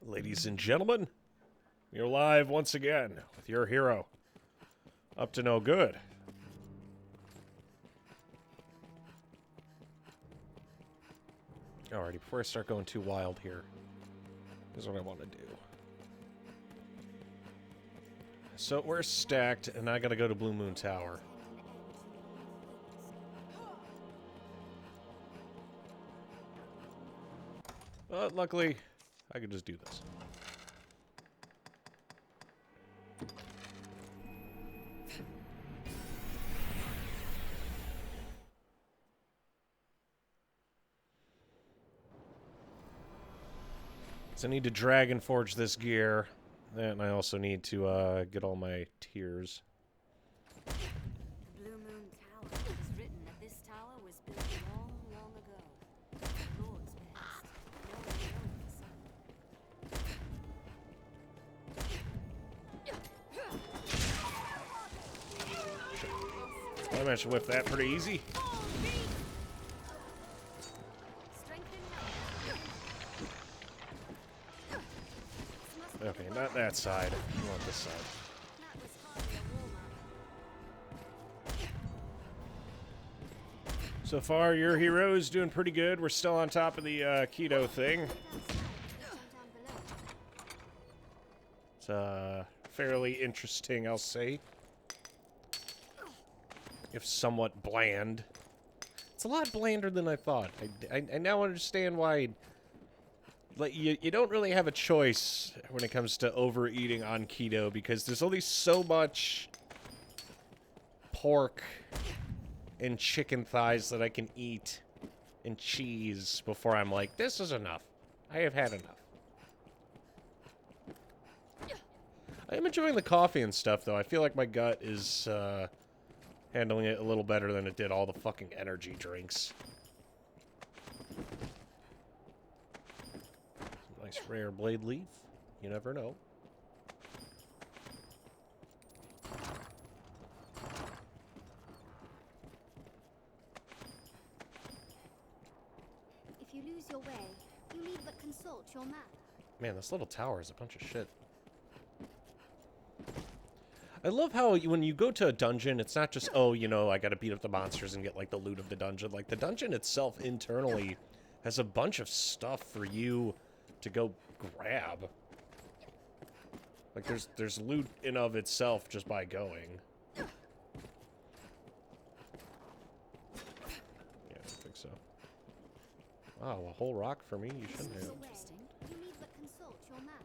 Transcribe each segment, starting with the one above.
Ladies and gentlemen, you're live once again with your hero. Up to no good. Alrighty, before I start going too wild here, here's what I want to do. So we're stacked, and I gotta go to Blue Moon Tower. But luckily, I could just do this. So I need to Dragon Forge this gear, and I also need to get all my tiers. Blue Moon Tower. It was written that this tower was built long, long ago. The Lord's behest. No one knows the sun. I managed to whip that pretty easy. Okay, not that side. I want this side. So far, your hero is doing pretty good. We're still on top of the keto thing. It's fairly interesting, I'll say. If somewhat bland. It's a lot blander than I thought. I now understand why... Like, you don't really have a choice when it comes to overeating on keto, because there's only so much pork and chicken thighs that I can eat, and cheese, before I'm like, this is enough. I have had enough. I am enjoying the coffee and stuff, though. I feel like my gut is handling it a little better than it did all the fucking energy drinks. Nice rare blade leaf. You never know. If you lose your way, you need but consult your map. Man, this little tower is a bunch of shit. I love how when you go to a dungeon, it's not just, oh, you know, I gotta beat up the monsters and get, like, the loot of the dungeon. Like, the dungeon itself internally has a bunch of stuff for you to go grab. Like, there's loot in of itself just by going. Yeah, I don't think so. Wow, a whole rock for me? You shouldn't have. You need but consult your map.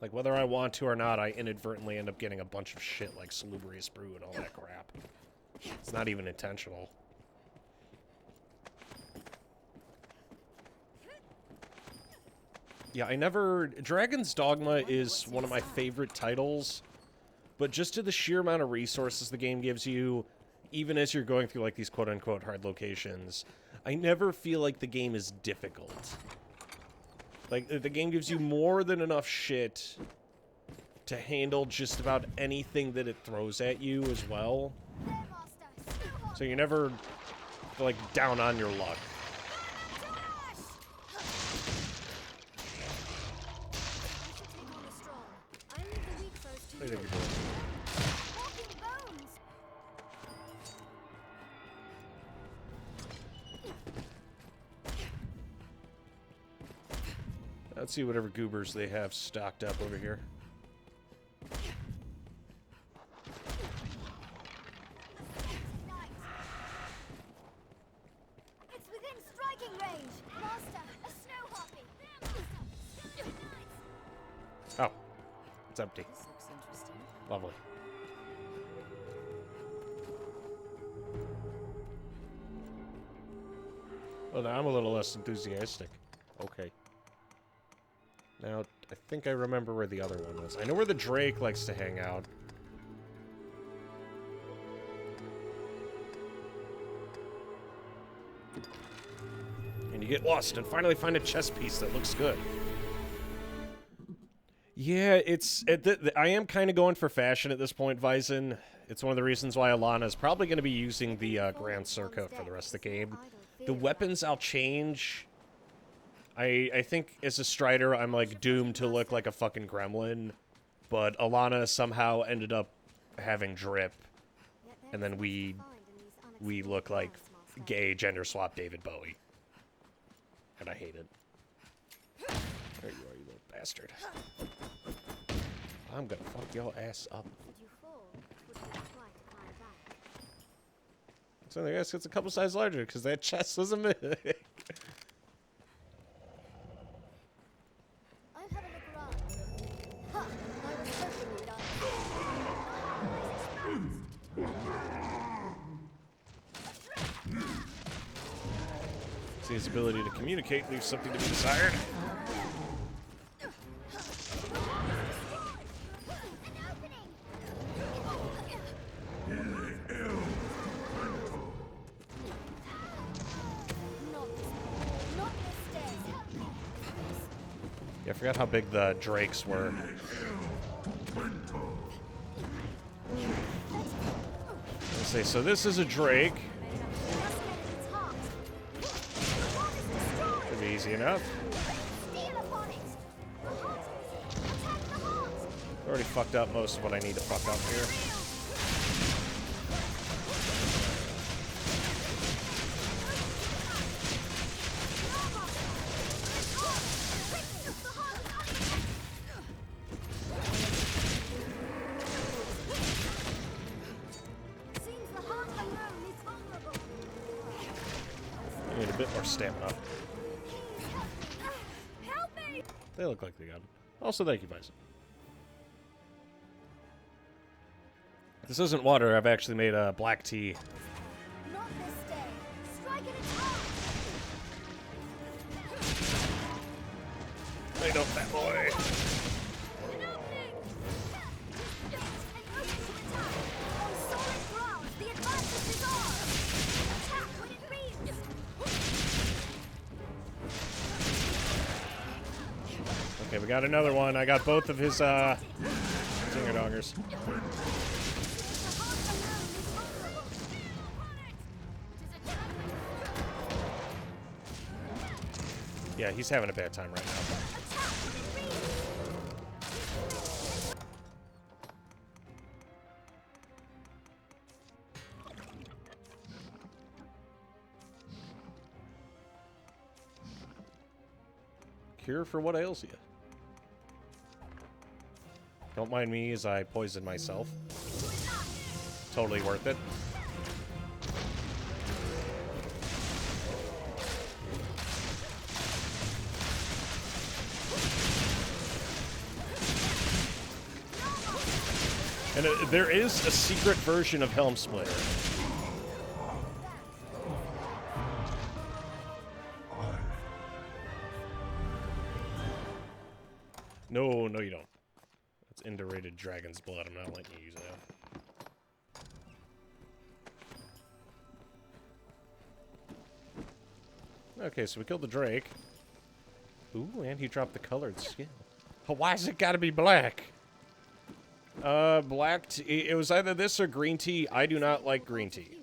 Like, whether I want to or not, I inadvertently end up getting a bunch of shit like Salubrious Brew and all that crap. It's not even intentional. Yeah, Dragon's Dogma is one of my favorite titles, but just to the sheer amount of resources the game gives you, even as you're going through, like, these quote-unquote hard locations, I never feel like the game is difficult. Like, the game gives you more than enough shit to handle just about anything that it throws at you as well. So you're never, like, down on your luck. What do you think you're doing? Let's see whatever goobers they have stocked up over here. It's within striking range. Master, a snow harpy. Oh, it's empty. This looks interesting. Lovely. Well, now I'm a little less enthusiastic. Okay. Now, I think I remember where the other one was. I know where the Drake likes to hang out. And you get lost and finally find a chess piece that looks good. Yeah, I am kind of going for fashion at this point, Vyzen. It's one of the reasons why Alana is probably going to be using the Grand Surcoat for the rest of the game. The weapons I'll change I think as a Strider, I'm like doomed to look like a fucking gremlin, but Alana somehow ended up having drip, and then we look like gay gender swap David Bowie, and I hate it. There you are, you little bastard. I'm gonna fuck your ass up. So I guess it's a couple sizes larger because that chest was a myth. See, his ability to communicate leaves something to be desired. Yeah, I forgot how big the drakes were. Let's see, so this is a drake. Should be easy enough. Already fucked up most of what I need to fuck up here. I need a bit more stamina. They look like they got it. Also, thank you, Bison. This isn't water. I've actually made a black tea. Not this day. Strike and attack. They don't, that boy. Okay, we got another one. I got both of his zinger dongers. Yeah, he's having a bad time right now. Cure for what ails you? Don't mind me as I poison myself. Totally worth it. And there is a secret version of Helm Splitter. No, no you don't. That's indurated dragon's blood. I'm not letting you use that. Okay, so we killed the drake. Ooh, and he dropped the colored skill. Oh, why has it gotta be black? Black tea. It was either this or green tea. I do not like green tea.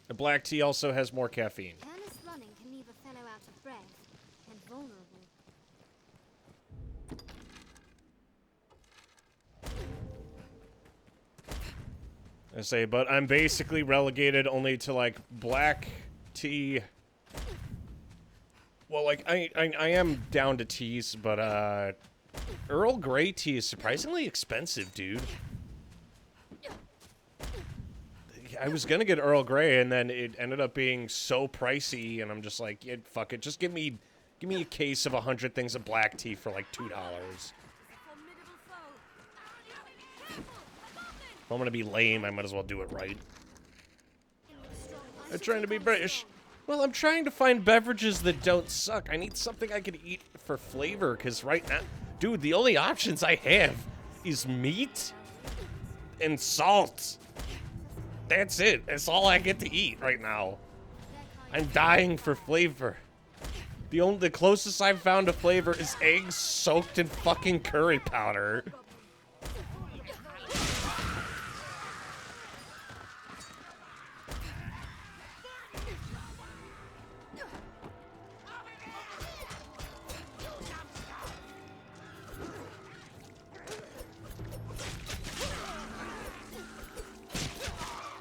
The black tea also has more caffeine. Careless running can leave a fellow out of breath and vulnerable. I say, but I'm basically relegated only to like black tea. Well, like I am down to teas, but Earl Grey tea is surprisingly expensive, dude. I was gonna get Earl Grey, and then it ended up being so pricey, and I'm just like, yeah, fuck it, just give me a case of 100 things of black tea for like $2. If I'm gonna be lame, I might as well do it right. I'm trying to be British. Well, I'm trying to find beverages that don't suck. I need something I can eat for flavor, because right now, dude, the only options I have is meat and salt. That's it. That's all I get to eat right now. I'm dying for flavor. The closest I've found to flavor is eggs soaked in fucking curry powder.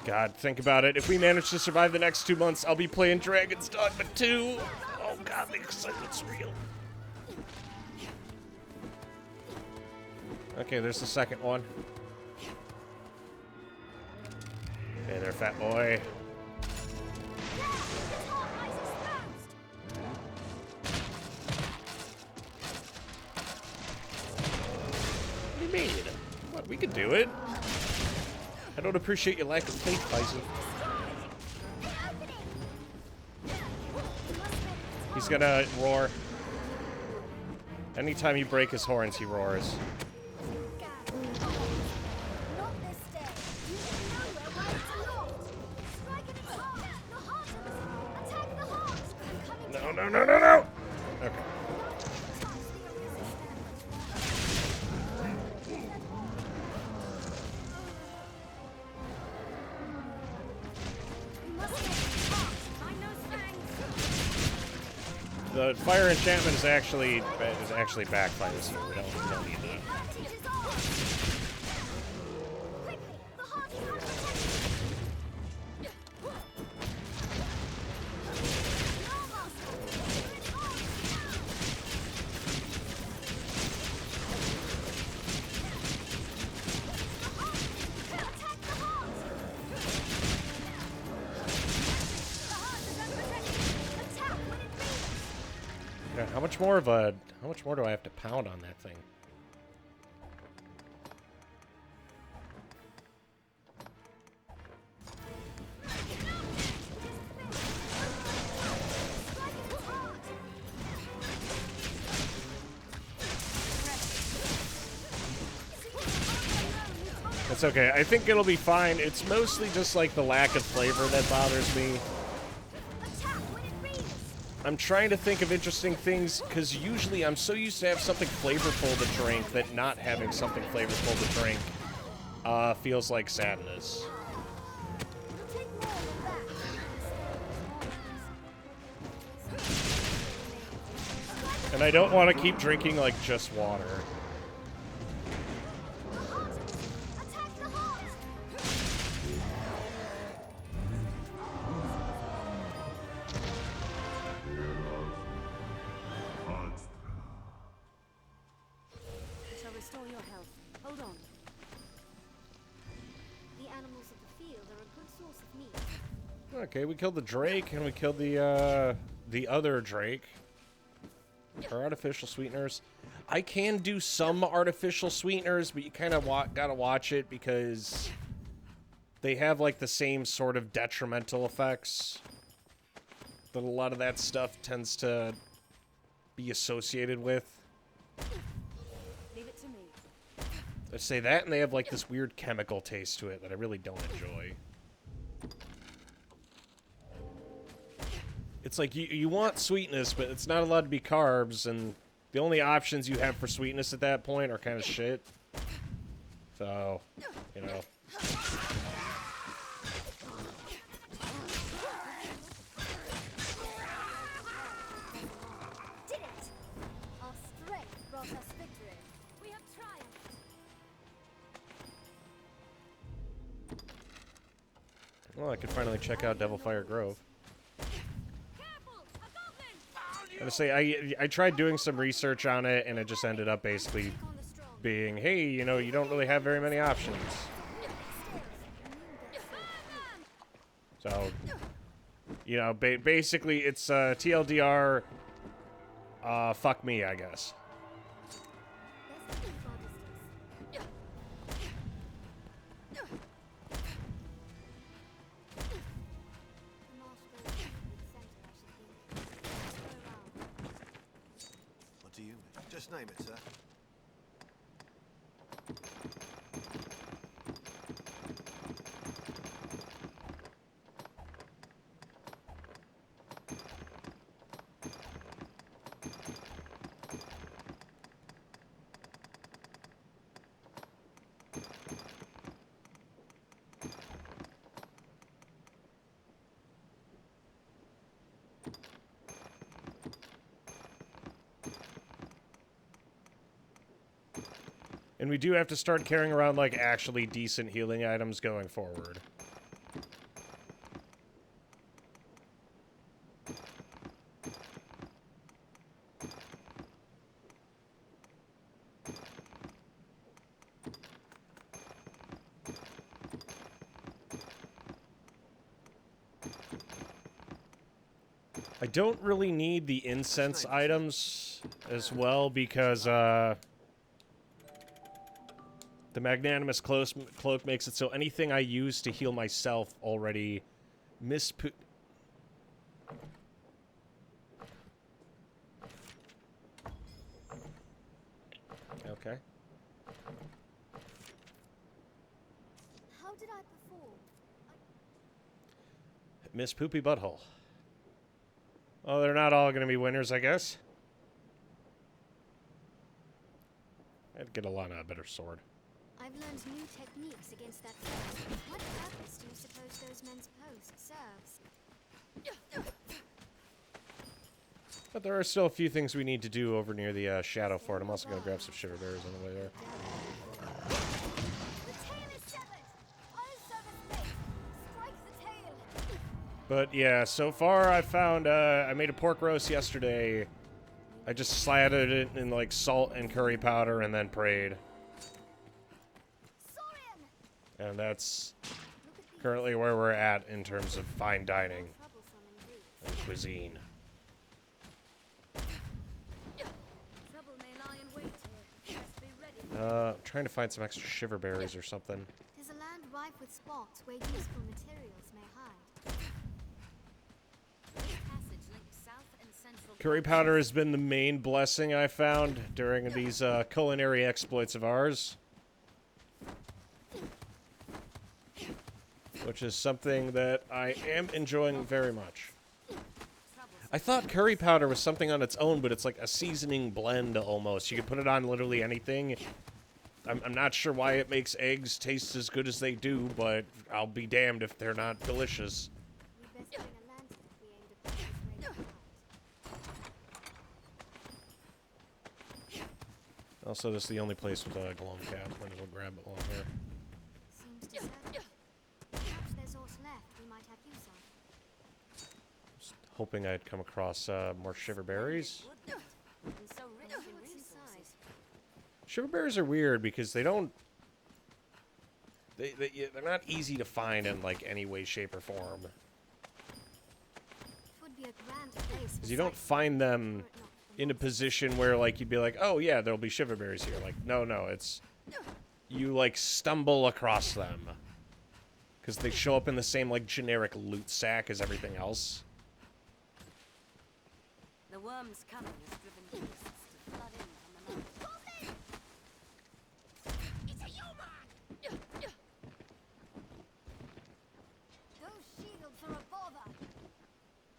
God, think about it. If we manage to survive the next 2 months, I'll be playing Dragon's Dogma 2. Oh God, the excitement's real. Okay, there's the second one. Hey there, fat boy. What do you mean? What, we could do it. I don't appreciate your lack of faith, Bison. He's gonna roar. Anytime you break his horns, he roars. No, no, no, no, no! Okay. The fire enchantment is actually backfires, so we don't need that. Yeah, how much more do I have to pound on that thing? That's okay. I think it'll be fine. It's mostly just like the lack of flavor that bothers me. I'm trying to think of interesting things, because usually I'm so used to have something flavorful to drink that not having something flavorful to drink feels like sadness. And I don't want to keep drinking, like, just water. Okay, we killed the Drake, and we killed the other Drake. Or artificial sweeteners. I can do some artificial sweeteners, but you kind of gotta watch it because they have, like, the same sort of detrimental effects that a lot of that stuff tends to be associated with. Leave it to me. I say that, and they have, like, this weird chemical taste to it that I really don't enjoy. It's like, you want sweetness, but it's not allowed to be carbs, and the only options you have for sweetness at that point are kind of shit. So, you know. Did it! Our strength brought us victory. We have triumphed. Well, I could finally check out Devilfire Grove. I would say I tried doing some research on it, and it just ended up basically being, hey, you know, you don't really have very many options. So, you know, basically it's TLDR, fuck me, I guess. Just name it, sir. And we do have to start carrying around, like, actually decent healing items going forward. I don't really need the incense items as well because the magnanimous cloak makes it so anything I use to heal myself already Okay. How did I perform? Miss Poopy Butthole. Oh, they're not all going to be winners, I guess. I'd get Alana a better sword. I've learned new techniques against that foe. What purpose do you suppose those men's post serves? But there are still a few things we need to do over near the Shadow Fort. I'm also going to grab some shiver berries on the way there. The tail is severed! I'll serve as bait! Strike the tail! But yeah, so far I found, I made a pork roast yesterday. I just slathered it in like salt and curry powder and then prayed. Saurian! And that's currently where we're at in terms of fine dining Troublesome indeed. and cuisine. Trouble may lie in wait here. Best be ready. I'm trying to find some extra shiver berries or something. There's a land rife with spots where useful materials may hide. This passage links south and central. Curry powder has been the main blessing I found during these culinary exploits of ours. Which is something that I am enjoying very much. I thought curry powder was something on its own, but it's like a seasoning blend almost. You can put it on literally anything. I'm not sure why it makes eggs taste as good as they do, but I'll be damned if they're not delicious. We best bring a lantern if we aim to put this raid out. Also, this is the only place with a glowing cap. Might as well grab it while I'm here. Seems deserted. Perhaps there's aught left we might have use of. Just hoping I'd come across more shiver berries. And so rich in What's inside? resources. Shiver berries are weird because they don't... They're not easy to find in, like, any way, shape, or form. It would be a grand place. Because you don't find them in a position where, like, you'd be like, oh, yeah, there'll be shiver berries here. Like, no, it's... You, like, stumble across them. Because they show up in the same, like, generic loot sack as everything else. The worm's coming has driven beasts to flood in from the north. It's a human! Those shields are a bother.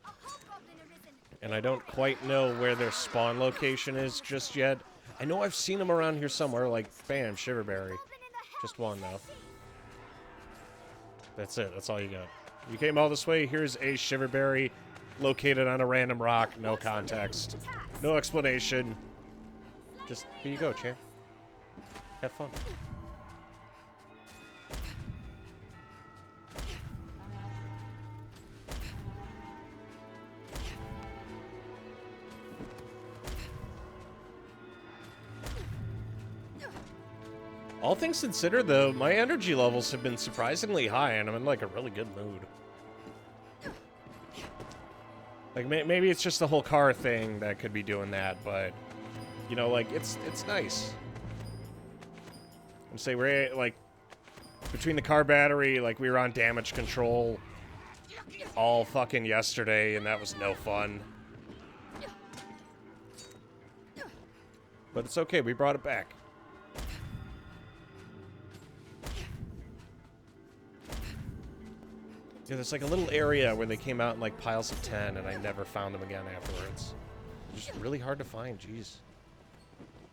A hobgoblin arisen. And I don't quite know where their spawn location is just yet. I know I've seen them around here somewhere, like, bam, shiverberry. Goblin in the Just hell one, is though. that? That's it. That's all you got. You came all this way. Here's a shiverberry located on a random rock. No context. No explanation. Just, here you go, champ. Have fun. All things considered, though, my energy levels have been surprisingly high, and I'm in, like, a really good mood. Like, maybe it's just the whole car thing that could be doing that, but, you know, like, it's nice. I'm saying we're, like, between the car battery, like, we were on damage control all fucking yesterday, and that was no fun. But it's okay, we brought it back. Yeah, there's like a little area where they came out in like piles of 10 and I never found them again afterwards. They're just really hard to find, jeez.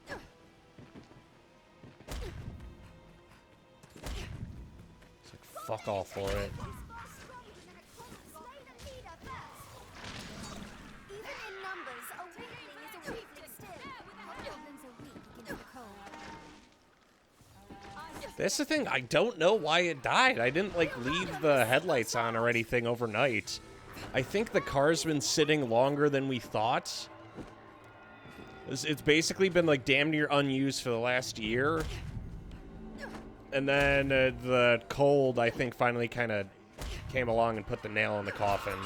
It's like fuck all for it. Even in numbers, a weakling is a weakling still. Hobgoblins are weak against the cold. That's the thing, I don't know why it died. I didn't like leave the headlights on or anything overnight. I think the car's been sitting longer than we thought. It's basically been like damn near unused for the last year. And then the cold, I think, finally kind of came along and put the nail in the coffin.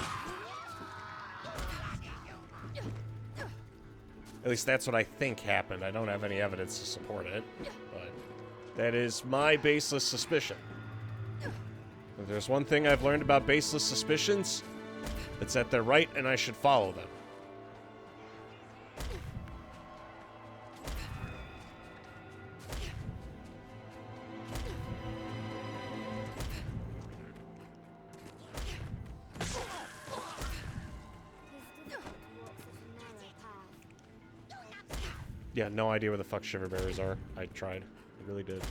At least that's what I think happened. I don't have any evidence to support it, but that is my baseless suspicion. If there's one thing I've learned about baseless suspicions, it's that they're right and I should follow them. Yeah, no idea where the fuck shiverberries are. I tried. I really did.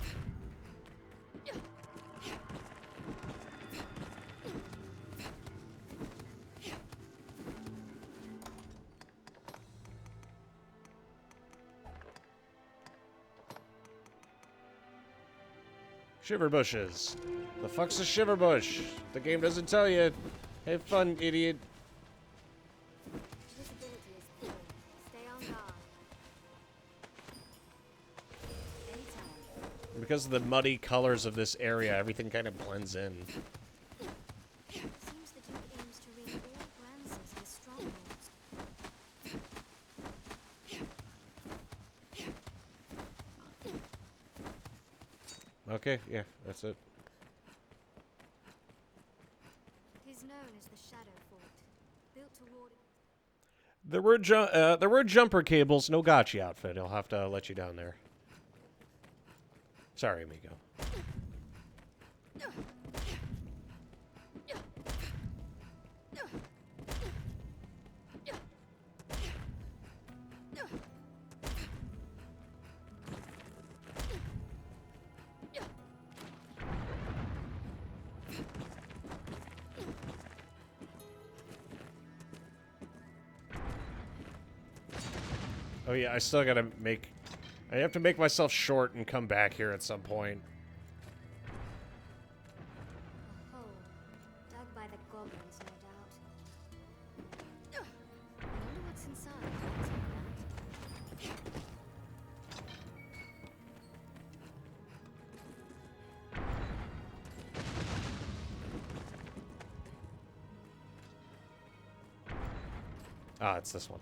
Shiver bushes. The fuck's a shiver bush? The game doesn't tell you. Have fun, idiot. Visibility is poor. Stay on guard. Anytime. Because of the muddy colors of this area, everything kind of blends in. Seems the Duke aims to rid all Grances with strongholds. Okay, yeah, that's it. It is known as the Shadow Fort, built toward. There were jumper cables, no gotcha outfit. I'll have to let you down there. Sorry, amigo. Oh yeah, I still gotta make... I have to make myself short and come back here at some point. A hole, dug by the goblins, no doubt. I wonder what's inside. Ah, it's this one.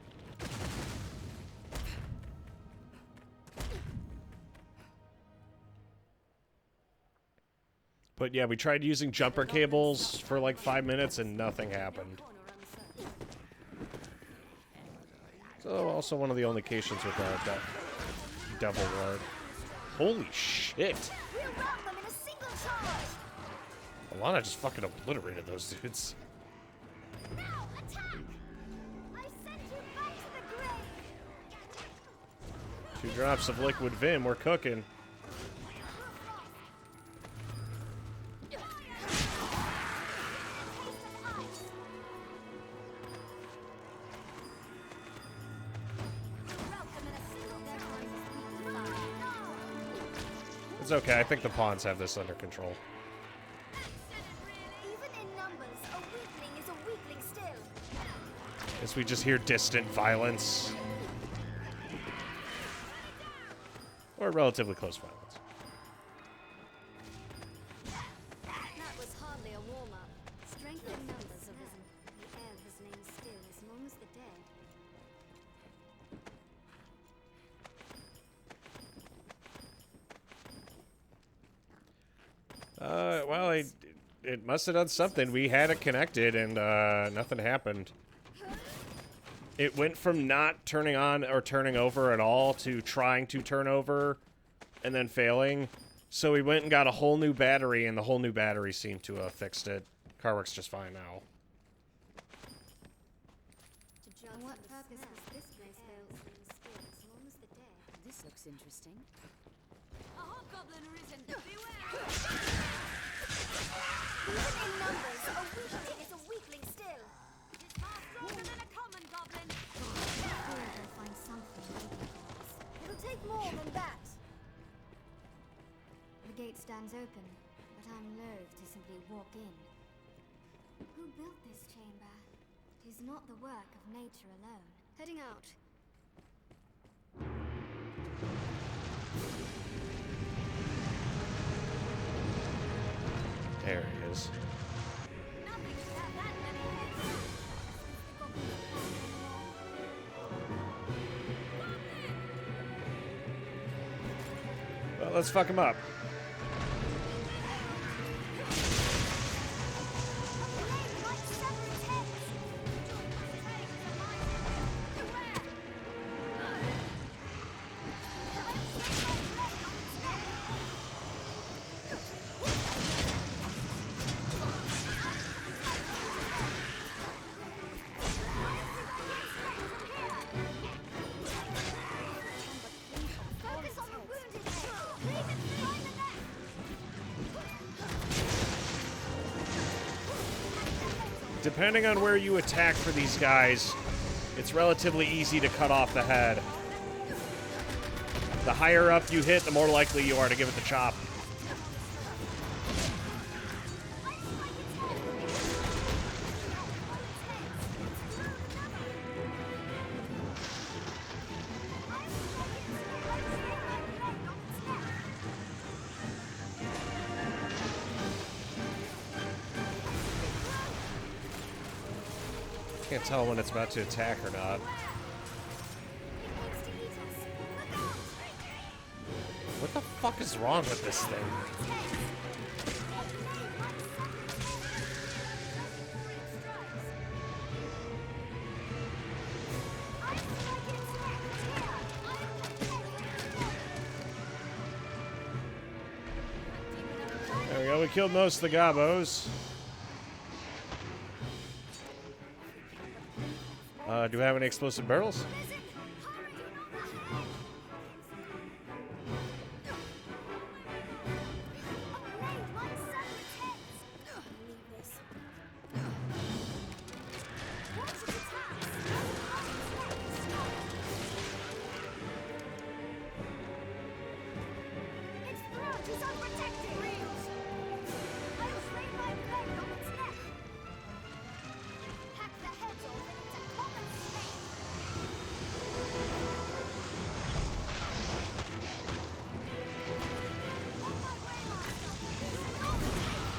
But yeah, we tried using jumper cables for like 5 minutes and nothing happened. So also one of the only locations with that double ward. Holy shit! We'll rout them in a single charge! Alana just fucking obliterated those dudes. Now attack! I send you back to the grave! 2 drops of liquid vim, we're cooking. It's okay, I think the pawns have this under control. Even in numbers, a weakling is a weakling still. As we just hear distant violence. Or relatively close violence. That was hardly a warm-up. Strength in numbers have risen. The air has lain still as long as the dead. Well, it must have done something. We had it connected and nothing happened. It went from not turning on or turning over at all to trying to turn over and then failing. So we went and got a whole new battery, and the whole new battery seemed to have fixed it. Car works just fine now. For what purpose was this place built? Still as long as the dead. This looks interesting. A hobgoblin arisen. Beware! Even in numbers, a weakling is a weakling still. It is far stronger than a common goblin. Here they'll find something waiting for us. It'll take more than that. The gate stands open, but I'm loath to simply walk in. Who built this chamber? It is not the work of nature alone. Heading out. There he is. Nothing should have that many heads. The goblins are far Well, let's fuck him up. Depending on where you attack for these guys, it's relatively easy to cut off the head. The higher up you hit, the more likely you are to give it the chop. Can't tell when it's about to attack or not. What the fuck is wrong with this thing? There we go, we killed most of the gobos. Do we have any explosive barrels?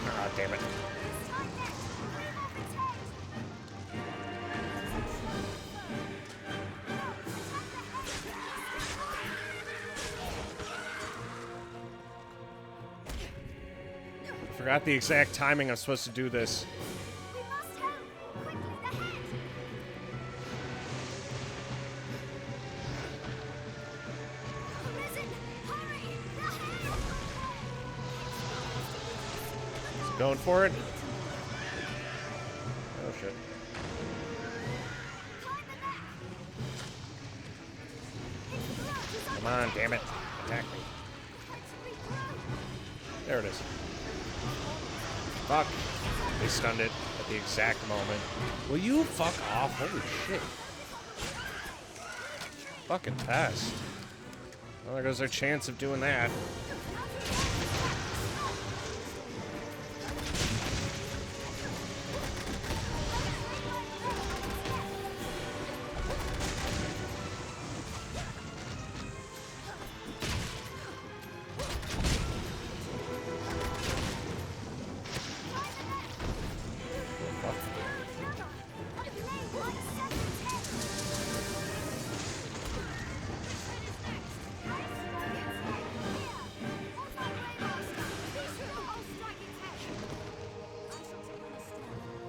Ah, damn it. Forgot the exact timing I'm supposed to do this. Going for it. Oh shit. Come on, damn it. Attack me. There it is. Fuck. They stunned it at the exact moment. Will you fuck off? Holy shit. Fucking pest. Well, there goes our chance of doing that.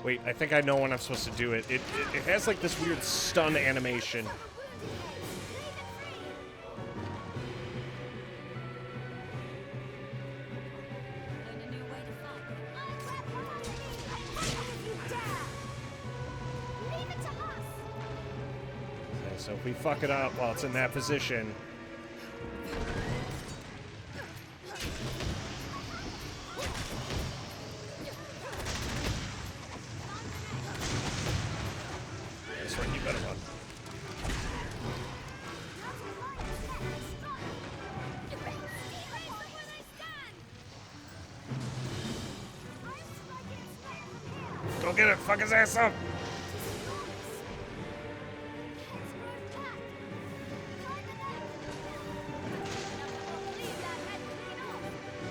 Wait, I think I know when I'm supposed to do it. It has like this weird stun animation. Okay, so if we fuck it up while it's in that position. Go get it! Fuck his ass up!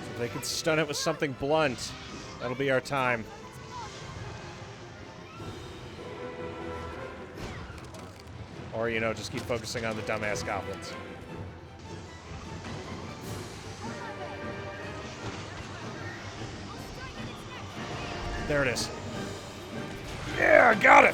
So they can stun it with something blunt. That'll be our time. Or, you know, just keep focusing on the dumbass goblins. There it is. Yeah, I got it!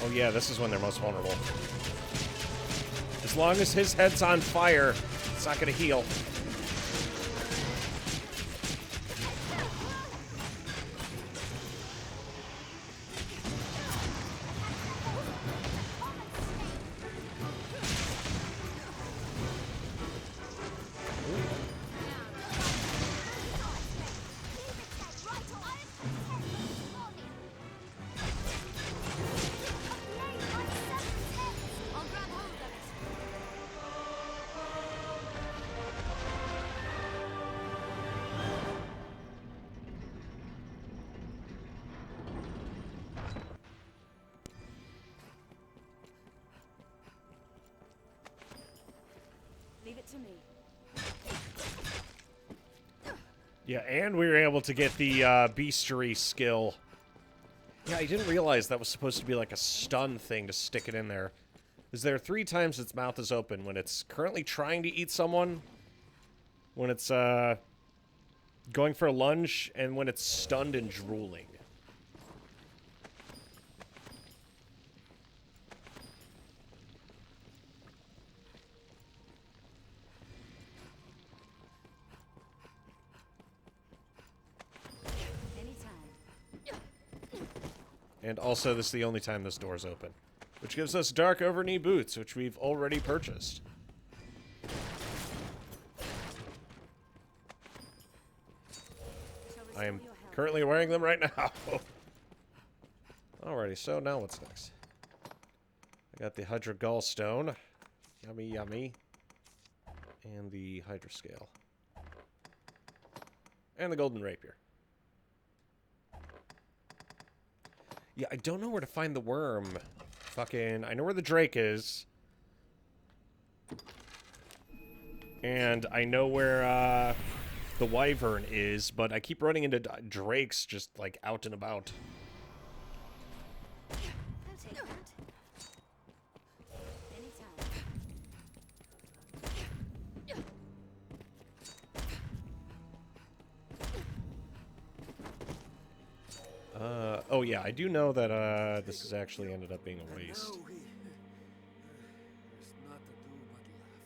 Oh yeah, this is when they're most vulnerable. As long as his head's on fire, it's not gonna heal. Leave it to me. Yeah, and we were able to get the beastery skill. Yeah, I didn't realize that was supposed to be like a stun thing to stick it in there. Is there 3 times its mouth is open when it's currently trying to eat someone, when it's going for a lunge, and when it's stunned and drooling. Anytime. And also, this is the only time this door's open. Which gives us dark over-knee boots, which we've already purchased. I am currently wearing them right now. Alrighty, so now what's next? I got the Hydra Gallstone. Yummy, yummy. And the Hydra Scale. And the Golden Rapier. Yeah, I don't know where to find the worm. Fucking, I know where the Drake is. And I know where, the Wyvern is, but I keep running into Drakes just, like, out and about. I'll take that. Anytime. Oh yeah, I do know that, this has actually ended up being a waste. No, there's not to do but laugh.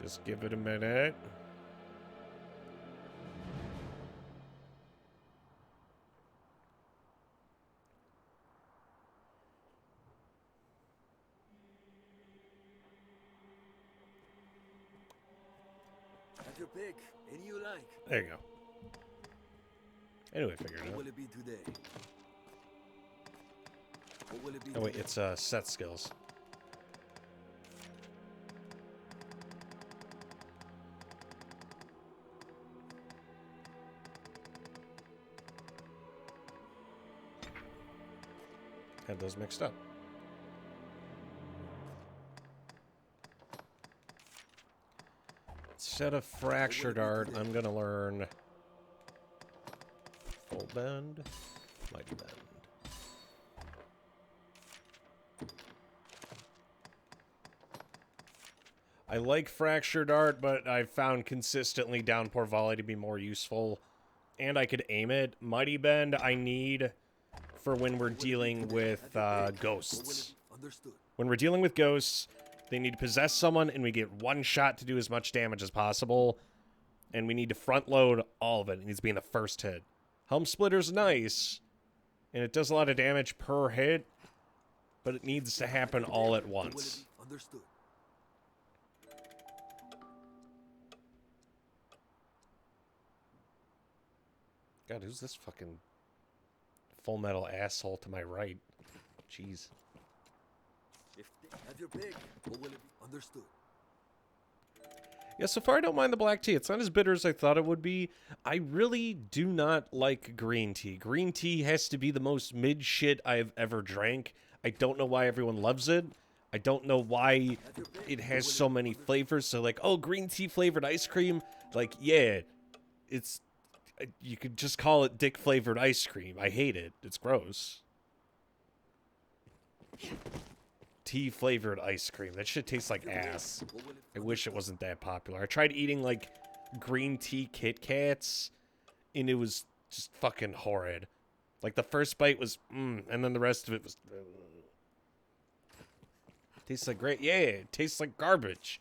Just give it a minute. Have your pick. Any you like. There you go. Anyway, figure it What out. will it be today? What will it be Oh wait, today? it's set skills. Had those mixed up. Instead of fractured art, I'm gonna learn full bend, mighty bend. I like fractured art, but I've found consistently downpour volley to be more useful, and I could aim it. Mighty bend I need for when we're dealing with ghosts. Understood. When we're dealing with ghosts, they need to possess someone, and we get one shot to do as much damage as possible. And we need to front load all of it. It needs to be in the first hit. Helm Splitter's nice, and it does a lot of damage per hit, but it needs to happen all at once. Understood. God, who's this fucking full metal asshole to my right? Jeez. If they have your pick, what will it be? Understood. Yeah, so far I don't mind the black tea. It's not as bitter as I thought it would be. I really do not like green tea. Green tea has to be the most mid shit I've ever drank. I don't know why everyone loves it. I don't know why it has so many flavors. So like, oh, green tea flavored ice cream. Like, yeah, it's, you could just call it dick flavored ice cream. I hate it. It's gross. Tea flavored ice cream. That shit tastes like ass. I wish it wasn't that popular. I tried eating like green tea Kit Kats and it was just fucking horrid. Like the first bite was and then the rest of it was tastes like great. Yeah, it tastes like garbage.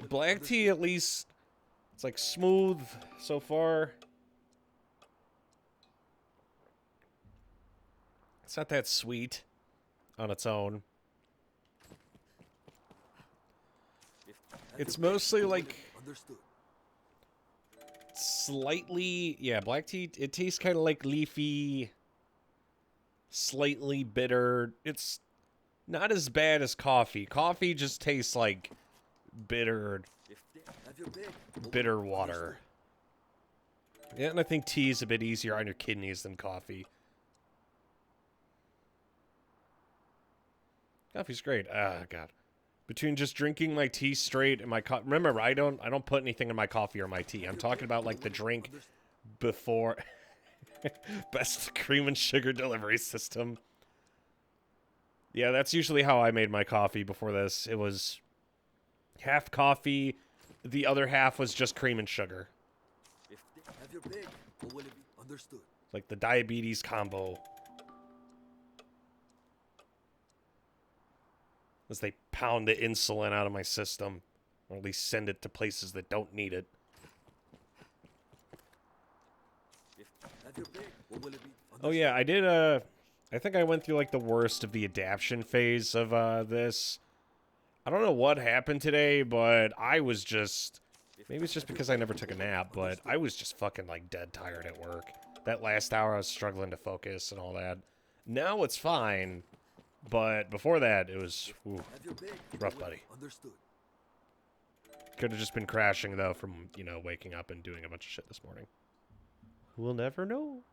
Black tea at least it's like smooth so far. It's not that sweet on its own. It's mostly like slightly, yeah, black tea, it tastes kind of like leafy, slightly bitter. It's not as bad as coffee. Coffee just tastes like bitter water. Yeah, and I think tea is a bit easier on your kidneys than coffee. Coffee's great. Ah, God. Between just drinking my tea straight and my coffee. Remember, I don't put anything in my coffee or my tea. I'm talking about like the drink before. Best cream and sugar delivery system. Yeah, that's usually how I made my coffee before this. It was half coffee, the other half was just cream and sugar. If they have your pick, what will it be? Understood. Like the diabetes combo. As they pound the insulin out of my system. Or at least send it to places that don't need it. If they have your pick, what will it be? Oh yeah, I did, I think I went through like the worst of the adaption phase of this. I don't know what happened today, but I was just, maybe it's just because I never took a nap, but I was just fucking like dead tired at work. That last hour I was struggling to focus and all that. Now it's fine, but before that it was rough, buddy. Understood. Could have just been crashing though from, you know, waking up and doing a bunch of shit this morning. We'll never know.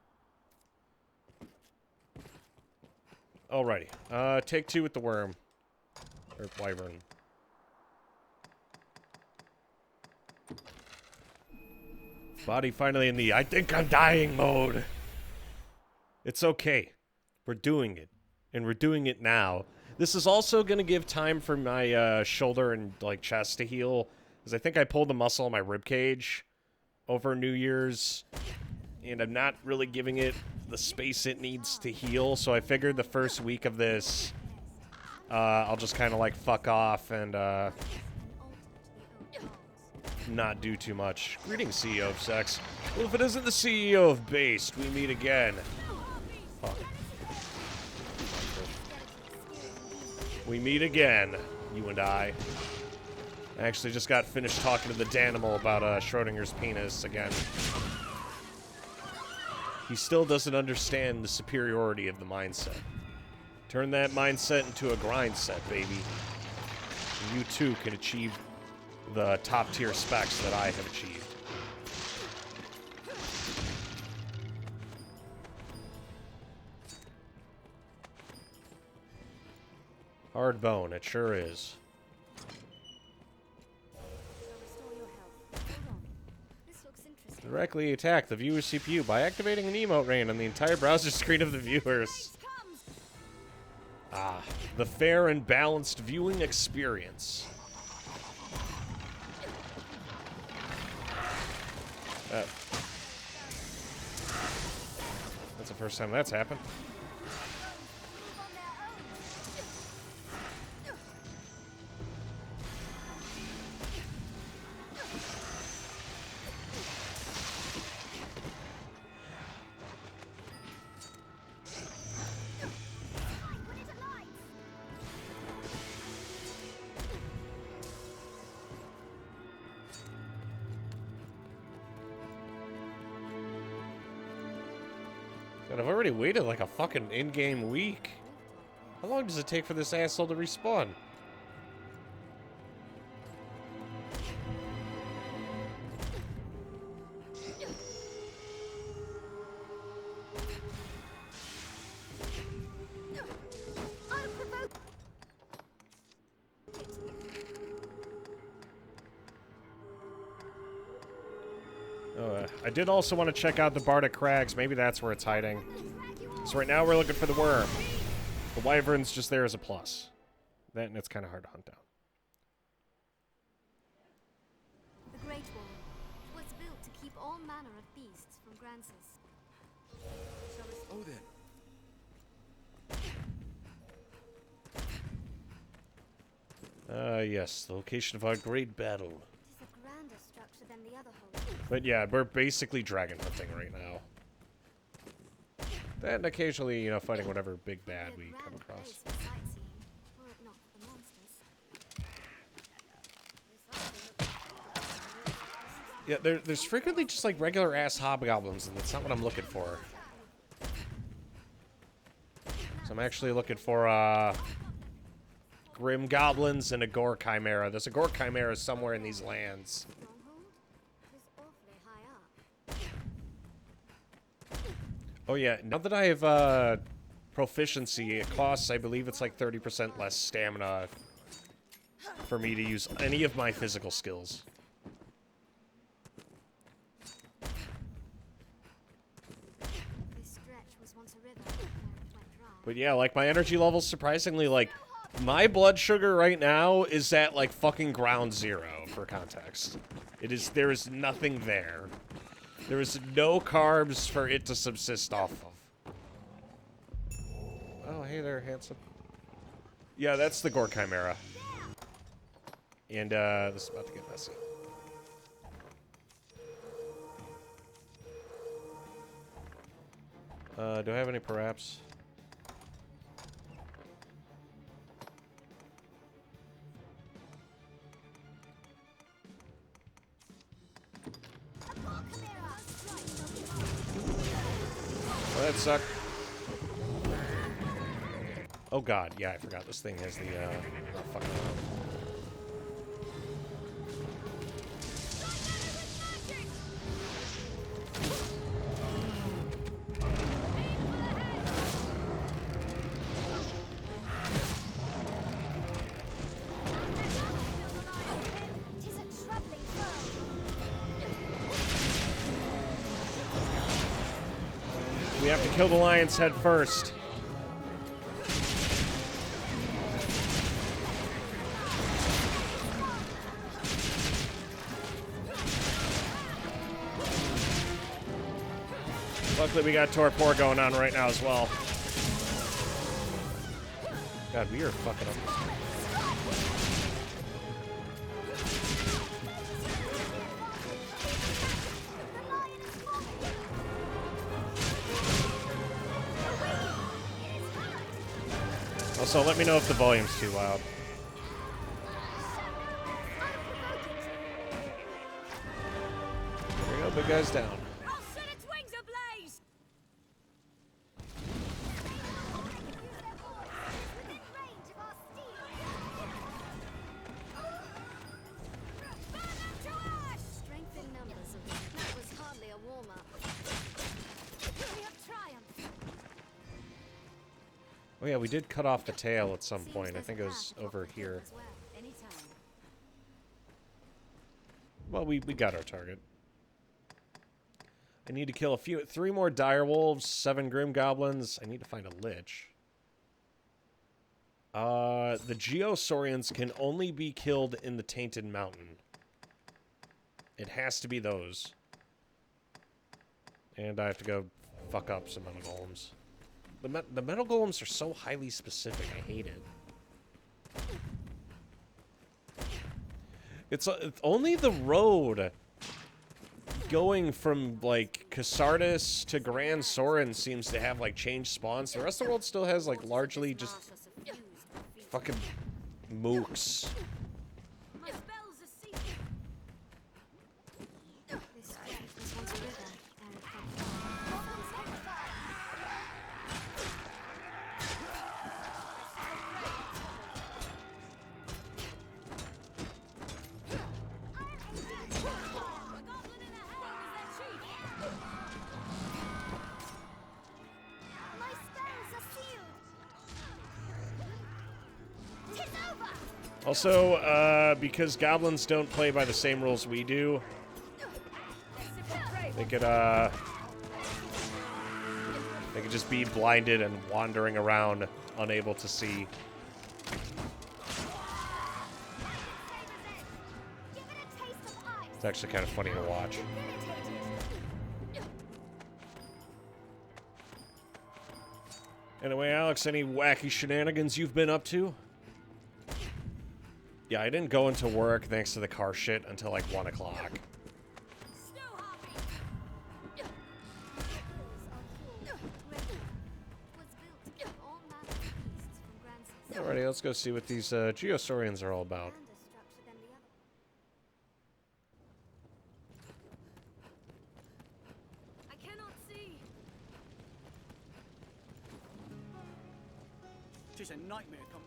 Alrighty. Take two with the worm. Or wyvern. Body finally in the I think I'm dying mode. It's okay. We're doing it. And we're doing it now. This is also going to give time for my shoulder and like chest to heal. Because I think I pulled the muscle in my ribcage over New Year's. And I'm not really giving it the space it needs to heal. So I figured the first week of this, I'll just kind of like fuck off and not do too much. Greetings, CEO of Sex. Well, if it isn't the CEO of Based, we meet again. Fuck. We meet again, you and I. I actually just got finished talking to the Danimal about Schrodinger's penis again. He still doesn't understand the superiority of the mindset. Turn that mindset into a grind set, baby. And you too can achieve the top tier specs that I have achieved. Hard bone, it sure is. Restore your health. Hold on. This looks interesting. Directly attack the viewer's CPU by activating an emote rain on the entire browser screen of the viewers. Ah, the fair and balanced viewing experience. That's the first time that's happened. God, I've already waited like a fucking in-game week. How long does it take for this asshole to respawn? I did also want to check out the Bardic Crags. Maybe that's where it's hiding. So right now we're looking for the worm. The wyvern's just there as a plus. That and it's kind of hard to hunt down. The Great Wall was built to keep all manner of beasts from Grancis. Oh then. Yes, the location of our great battle. It is a grander structure than the other halls. But yeah, we're basically dragon hunting right now. And occasionally, you know, fighting whatever big bad we come across. Yeah, there's frequently just like regular ass hobgoblins, and that's not what I'm looking for. So I'm actually looking for grim goblins and a gore chimera. There's a gore chimera somewhere in these lands. Oh yeah, now that I have proficiency, it costs, I believe it's like 30% less stamina for me to use any of my physical skills. But yeah, like my energy levels, surprisingly, like my blood sugar right now is at like fucking ground zero for context. There is nothing there. There is no carbs for it to subsist off of. Oh, hey there, handsome. Yeah, that's the Gore Chimera. And this is about to get messy. Do I have any perhaps? Oh, that sucked. Oh god, yeah, I forgot this thing has the, oh, fuck. We have to kill the lion's head first. Luckily, we got Torpor going on right now as well. God, we are fucking up. Also, let me know if the volume's too loud. There we go, big guy's down. I'll set its wings ablaze! Strength in numbers. That was hardly a warm-up. We have triumphed. Oh yeah, we did cut off the tail at some point. I think it was over here. Well, we got our target. I need to kill 3 more dire wolves, 7 grim goblins. I need to find a lich. The Geosaurians can only be killed in the Tainted Mountain. It has to be those. And I have to go fuck up some metal golems. The metal golems are so highly specific. I hate it. It's only the road going from, like, Cassardis to Grand Soren seems to have, like, changed spawns. The rest of the world still has, like, largely just fucking mooks. My spells are secret. This stretch was once a river, and Also, because goblins don't play by the same rules we do, they could just be blinded and wandering around, unable to see. It's actually kind of funny to watch. Anyway, Alex, any wacky shenanigans you've been up to? Yeah, I didn't go into work thanks to the car shit until like 1 o'clock. Alrighty, let's go see what these Geosaurians are all about. I cannot see. Tis a nightmare come.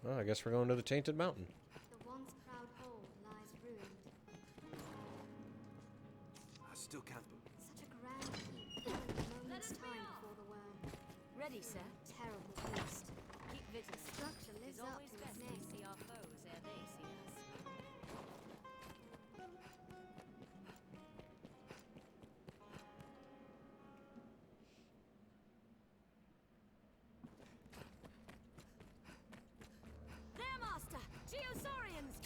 Well, I guess we're going to the Tainted Mountain. The once proud hold lies ruined. I still can't. Such a grand keep, carrying a moment's time before the worm. Ready, sir. Terrible beast. Keep vigilant. Structure It's lives up always to best its we name. see our foes ere they see us. There, Master! Geosaurians!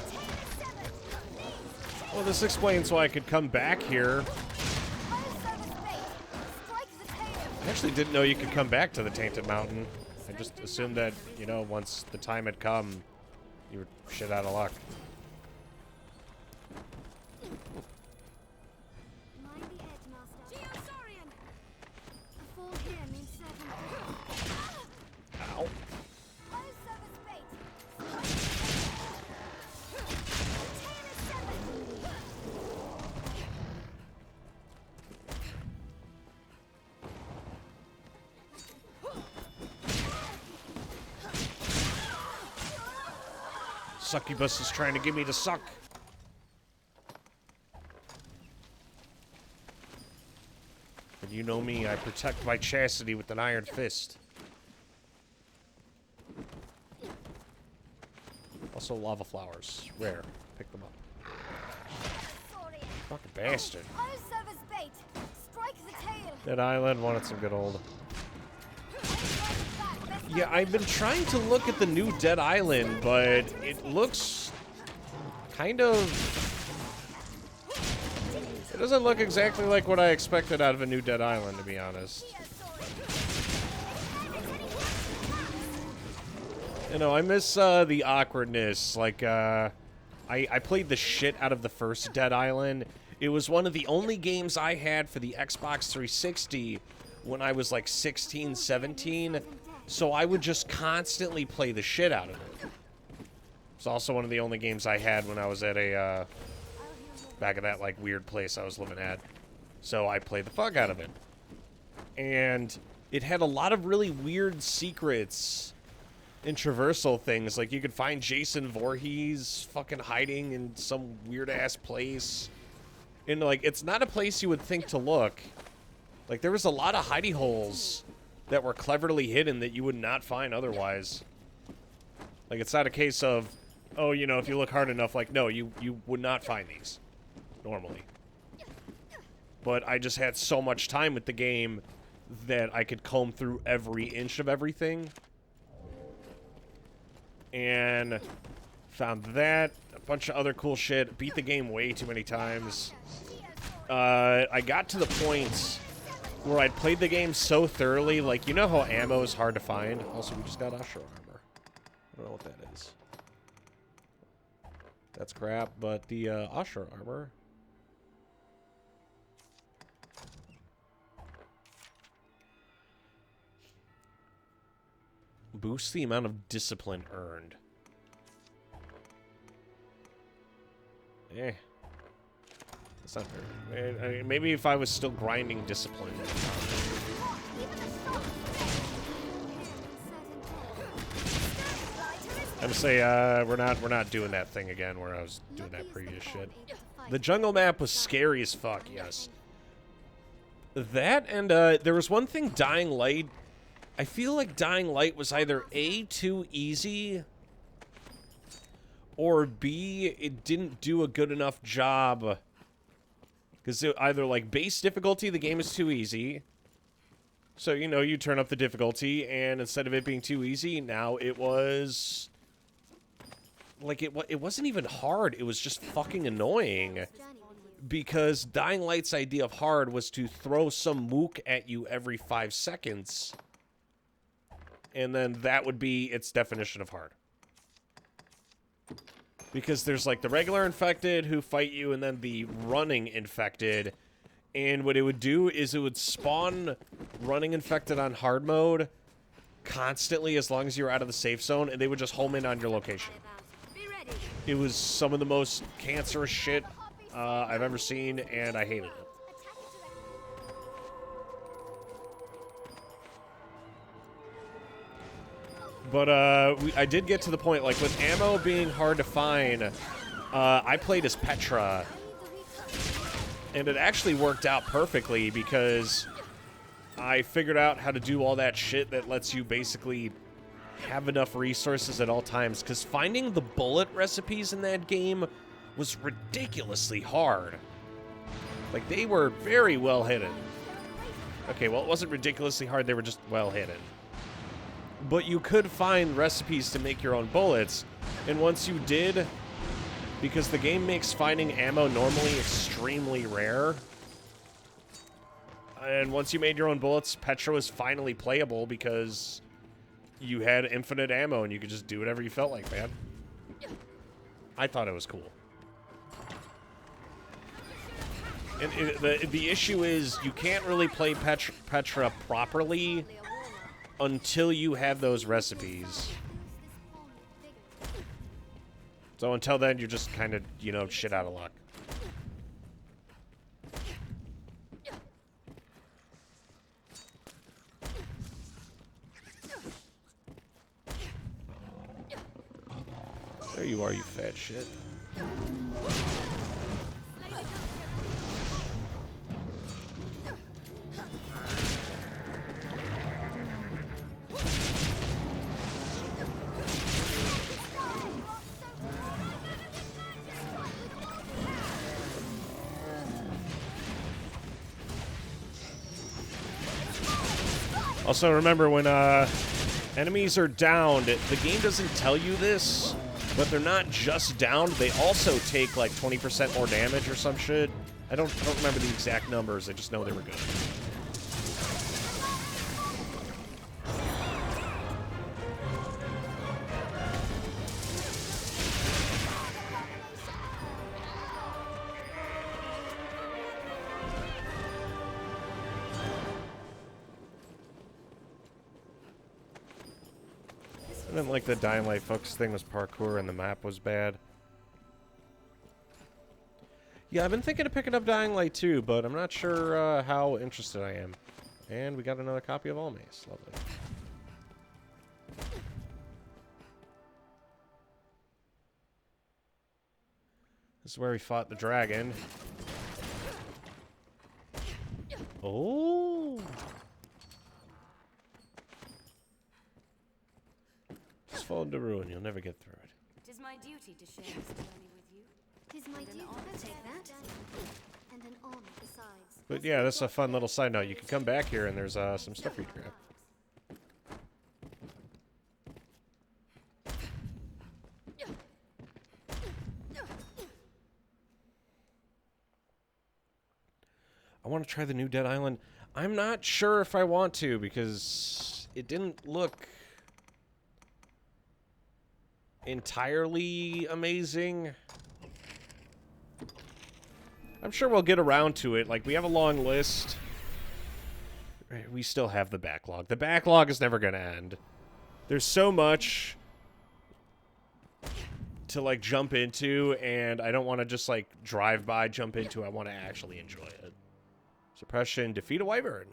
Tail is severed! Knees! Well, this explains why I could come back here. I actually didn't know you could come back to the Tainted Mountain. I just assumed that, you know, once the time had come, you were shit out of luck. Mind the edge, Master. Geosaurian! A fall here means certain death. Ow. Succubus is trying to give me the suck. And you know me, I protect my chastity with an iron fist. Also, lava flowers. Rare. Pick them up. Fucking bastard. That island wanted some good old. Yeah, I've been trying to look at the new Dead Island, but it looks kind of... It doesn't look exactly like what I expected out of a new Dead Island, to be honest. You know, I miss the awkwardness. Like, I played the shit out of the first Dead Island. It was one of the only games I had for the Xbox 360 when I was like 16, 17. So I would just constantly play the shit out of it. It's also one of the only games I had when I was at a, back at that, like, weird place I was living at. So I played the fuck out of it. And it had a lot of really weird secrets and traversal things. Like, you could find Jason Voorhees fucking hiding in some weird-ass place. And, like, it's not a place you would think to look. Like, there was a lot of hidey holes that were cleverly hidden that you would not find otherwise. Like, it's not a case of, oh, you know, if you look hard enough, like, no, you would not find these normally. But I just had so much time with the game that I could comb through every inch of everything. And found that, a bunch of other cool shit, beat the game way too many times. I got to the point where I'd played the game so thoroughly, like, you know how ammo is hard to find? Also, we just got Usher armor. I don't know what that is. That's crap, but the Usher armor... Boost the amount of discipline earned. Eh. That's not very... I mean, maybe if I was still grinding discipline. I'm gonna say we're not doing that thing again where I was doing that previous shit. The jungle map was scary as fuck, yes. That and there was one thing, Dying Light. I feel like Dying Light was either A, too easy, or B, it didn't do a good enough job. Because either, like, base difficulty, the game is too easy. So, you know, you turn up the difficulty, and instead of it being too easy, now it was... Like, it wasn't even hard, it was just fucking annoying. Because Dying Light's idea of hard was to throw some mook at you every 5 seconds. And then that would be its definition of hard. Because there's, like, the regular infected who fight you, and then the running infected. And what it would do is it would spawn running infected on hard mode constantly as long as you were out of the safe zone, and they would just home in on your location. It was some of the most cancerous shit I've ever seen, and I hated it. But I did get to the point, like, with ammo being hard to find, I played as Petra. And it actually worked out perfectly because I figured out how to do all that shit that lets you basically have enough resources at all times. Because finding the bullet recipes in that game was ridiculously hard. Like, they were very well hidden. Okay, well, it wasn't ridiculously hard, they were just well hidden. But you could find recipes to make your own bullets, and once you did, because the game makes finding ammo normally extremely rare, and once you made your own bullets, Petra was finally playable because you had infinite ammo and you could just do whatever you felt like, man. I thought it was cool. And the issue is you can't really play Petra properly until you have those recipes. So until then, you're just kind of, you know, shit out of luck. There you are, you fat shit. Also, remember, when enemies are downed, the game doesn't tell you this, but they're not just downed, they also take, like, 20% more damage or some shit. I don't remember the exact numbers, I just know they were good. I didn't like the Dying Light focus thing was parkour and the map was bad. Yeah, I've been thinking of picking up Dying Light too, but I'm not sure how interested I am. And we got another copy of Almace. Lovely. This is where we fought the dragon. Oh! Just fall into ruin. You'll never get through it. It is my duty to share this journey with you. 'Tis my duty to take that. And an honor besides. But yeah, that's a fun little side note. You can come back here and there's some stuff for you to grab. I want to try the new Dead Island. I'm not sure if I want to because it didn't look entirely amazing. I'm sure we'll get around to it. Like, we have a long list. We still have the backlog. The backlog is never going to end. There's so much to, like, jump into, and I don't want to just, like, drive by, jump into. I want to actually enjoy it. Suppression, defeat a wyvern.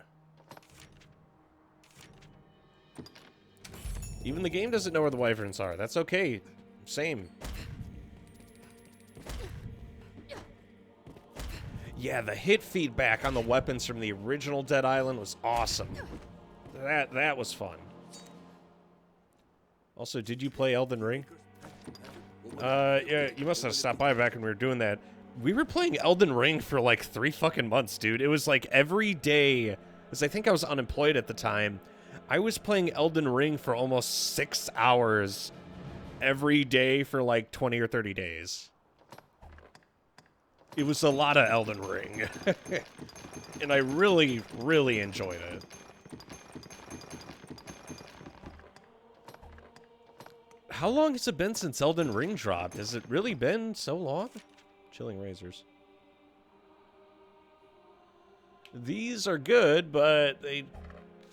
Even the game doesn't know where the wyverns are. That's okay. Same. Yeah, the hit feedback on the weapons from the original Dead Island was awesome. That was fun. Also, did you play Elden Ring? Yeah, you must have stopped by back when we were doing that. We were playing Elden Ring for like 3 fucking months, dude. It was like every day, because I think I was unemployed at the time. I was playing Elden Ring for almost 6 hours every day for like 20 or 30 days. It was a lot of Elden Ring. And I really, really enjoyed it. How long has it been since Elden Ring dropped? Has it really been so long? Chilling razors. These are good, but they...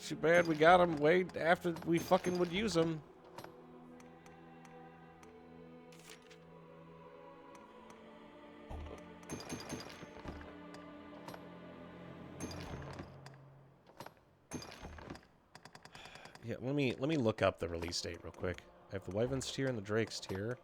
Too bad we got them way after we fucking would use them. Yeah, let me look up the release date real quick. I have the Wyvern's tier and the Drake's tier.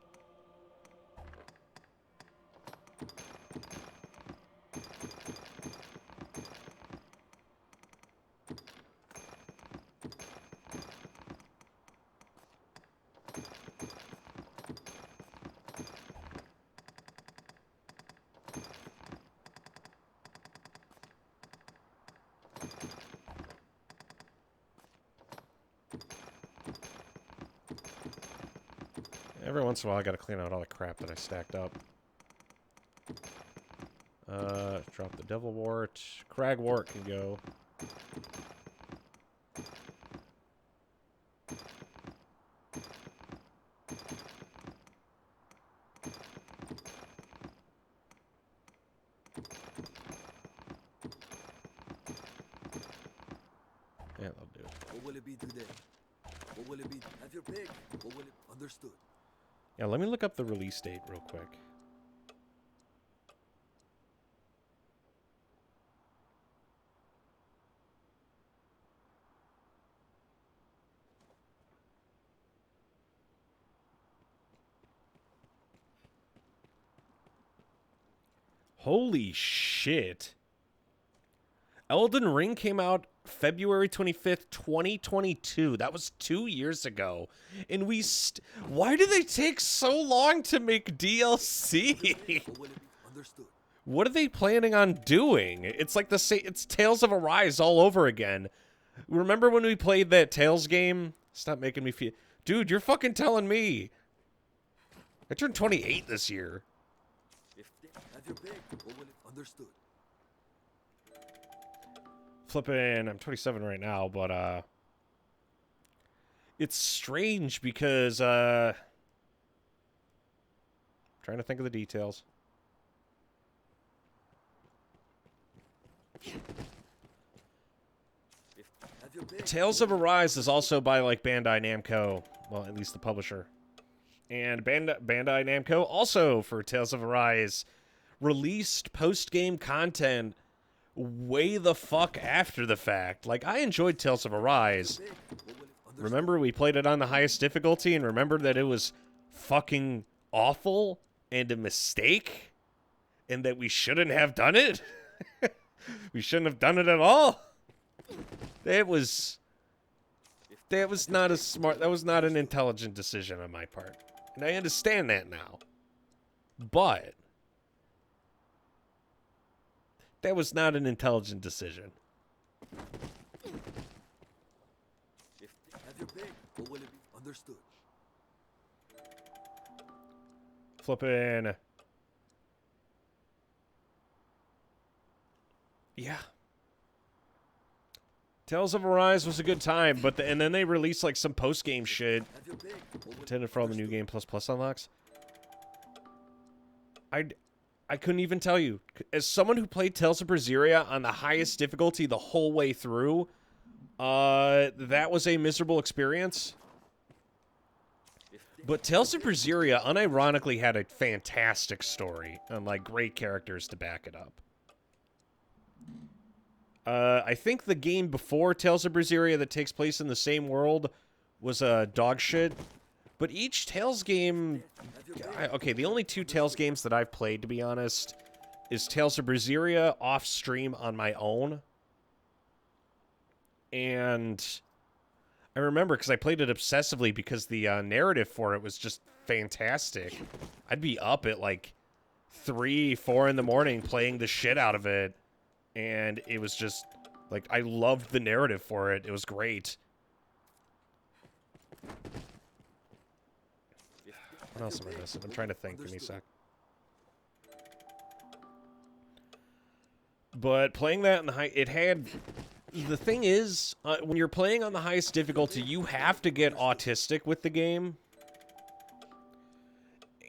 Every once in a while, I gotta clean out all the crap that I stacked up. Drop the Devil Wart. Crag Wart can go. Yeah, that'll do it. What will it be today? What will it be? Have your pick. What will it? Understood. Yeah, let me look up the release date real quick. Holy shit. Elden Ring came out February 25th, 2022. That was 2 years ago. And why do they take so long to make DLC? What will it be? Understood. What are they planning on doing? It's like it's Tales of Arise all over again. Remember when we played that Tales game? Stop making me feel... Dude, you're fucking telling me. I turned 28 this year. If they have your pick. What will it? Understood. Flipping, I'm 27 right now, but it's strange because trying to think of the details. If have your pick. Tales of Arise is also by like Bandai Namco, well, at least the publisher. And Bandai Namco also for Tales of Arise released post-game content way the fuck after the fact. Like, I enjoyed Tales of Arise. What will it? Understood. Remember, we played it on the highest difficulty, and remember that it was fucking awful and a mistake, and that we shouldn't have done it? We shouldn't have done it at all. That was not a smart, that was not an intelligent decision on my part. And I understand that now. But that was not an intelligent decision. If they have your pick. What will it be? Understood. Flipping. Yeah. Tales of Arise was a good time, but and then they released like some post-game shit Have your pick. What will it? intended for all the new Understood. game plus unlocks. I couldn't even tell you. As someone who played Tales of Berseria on the highest difficulty the whole way through, that was a miserable experience. If they But Tales of Berseria unironically had a fantastic story and like great characters to back it up. I think the game before Tales of Berseria that takes place in the same world was dog shit. But each Tales game... Okay, the only 2 Tales games that I've played, to be honest, is Tales of Berseria off-stream on my own. And I remember, because I played it obsessively, because the narrative for it was just fantastic. I'd be up at, like, 3, 4 in the morning playing the shit out of it. And it was just, like, I loved the narrative for it. It was great. What else am I missing? I'm trying to think. Give me a sec. But playing that in the high... It had... The thing is, when you're playing on the highest difficulty, you have to get autistic with the game.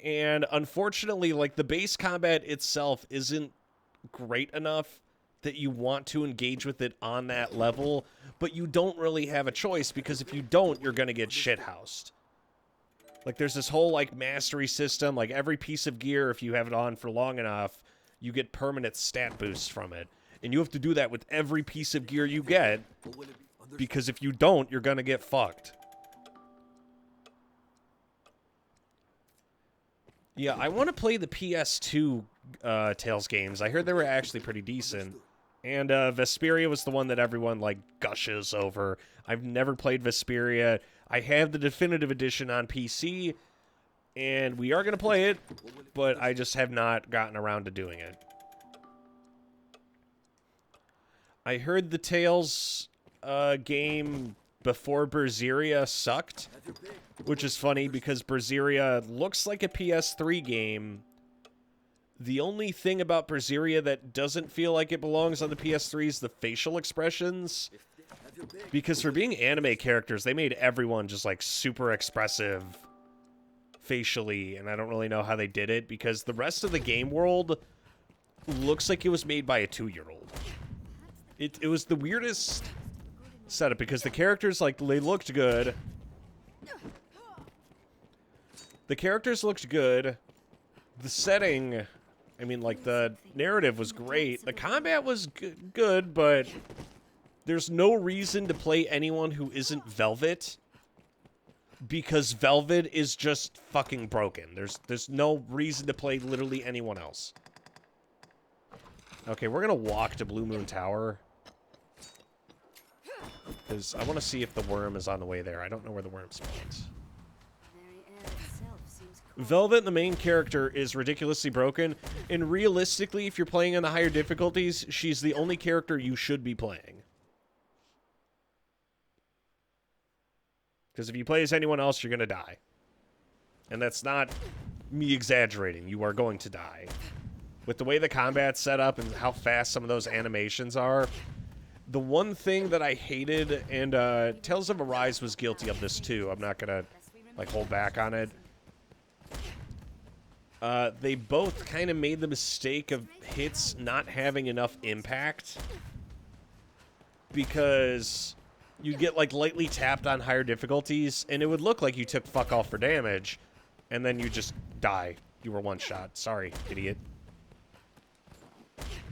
And unfortunately, like, the base combat itself isn't great enough that you want to engage with it on that level, but you don't really have a choice, because if you don't, you're going to get shithoused. Like, there's this whole, like, mastery system. Like, every piece of gear, if you have it on for long enough, you get permanent stat boosts from it. And you have to do that with every piece of gear you get, because if you don't, you're going to get fucked. Yeah, I want to play the PS2 Tales games. I heard they were actually pretty decent. And Vesperia was the one that everyone, like, gushes over. I've never played Vesperia. I have the definitive edition on PC, and we are going to play it, but I just have not gotten around to doing it. I heard the Tales game before Berseria sucked, which is funny because Berseria looks like a PS3 game. The only thing about Berseria that doesn't feel like it belongs on the PS3 is the facial expressions. Because for being anime characters, they made everyone just, like, super expressive facially, and I don't really know how they did it, because the rest of the game world looks like it was made by a 2-year-old. It was the weirdest setup, because the characters, like, they looked good. The characters looked good. The setting, I mean, like, the narrative was great. The combat was good, but there's no reason to play anyone who isn't Velvet, because Velvet is just fucking broken. There's no reason to play literally anyone else. Okay, we're gonna walk to Blue Moon Tower, because I want to see if the worm is on the way there. I don't know where the worm spawns. Velvet, the main character, is ridiculously broken, and realistically, if you're playing on the higher difficulties, she's the only character you should be playing. Because if you play as anyone else, you're going to die. And that's not me exaggerating. You are going to die. With the way the combat's set up and how fast some of those animations are, the one thing that I hated, and Tales of Arise was guilty of this too, I'm not going to, like, hold back on it. They both kind of made the mistake of hits not having enough impact, because you'd get, like, lightly tapped on higher difficulties, and it would look like you took fuck all for damage, and then you just die. You were one shot. Sorry, idiot.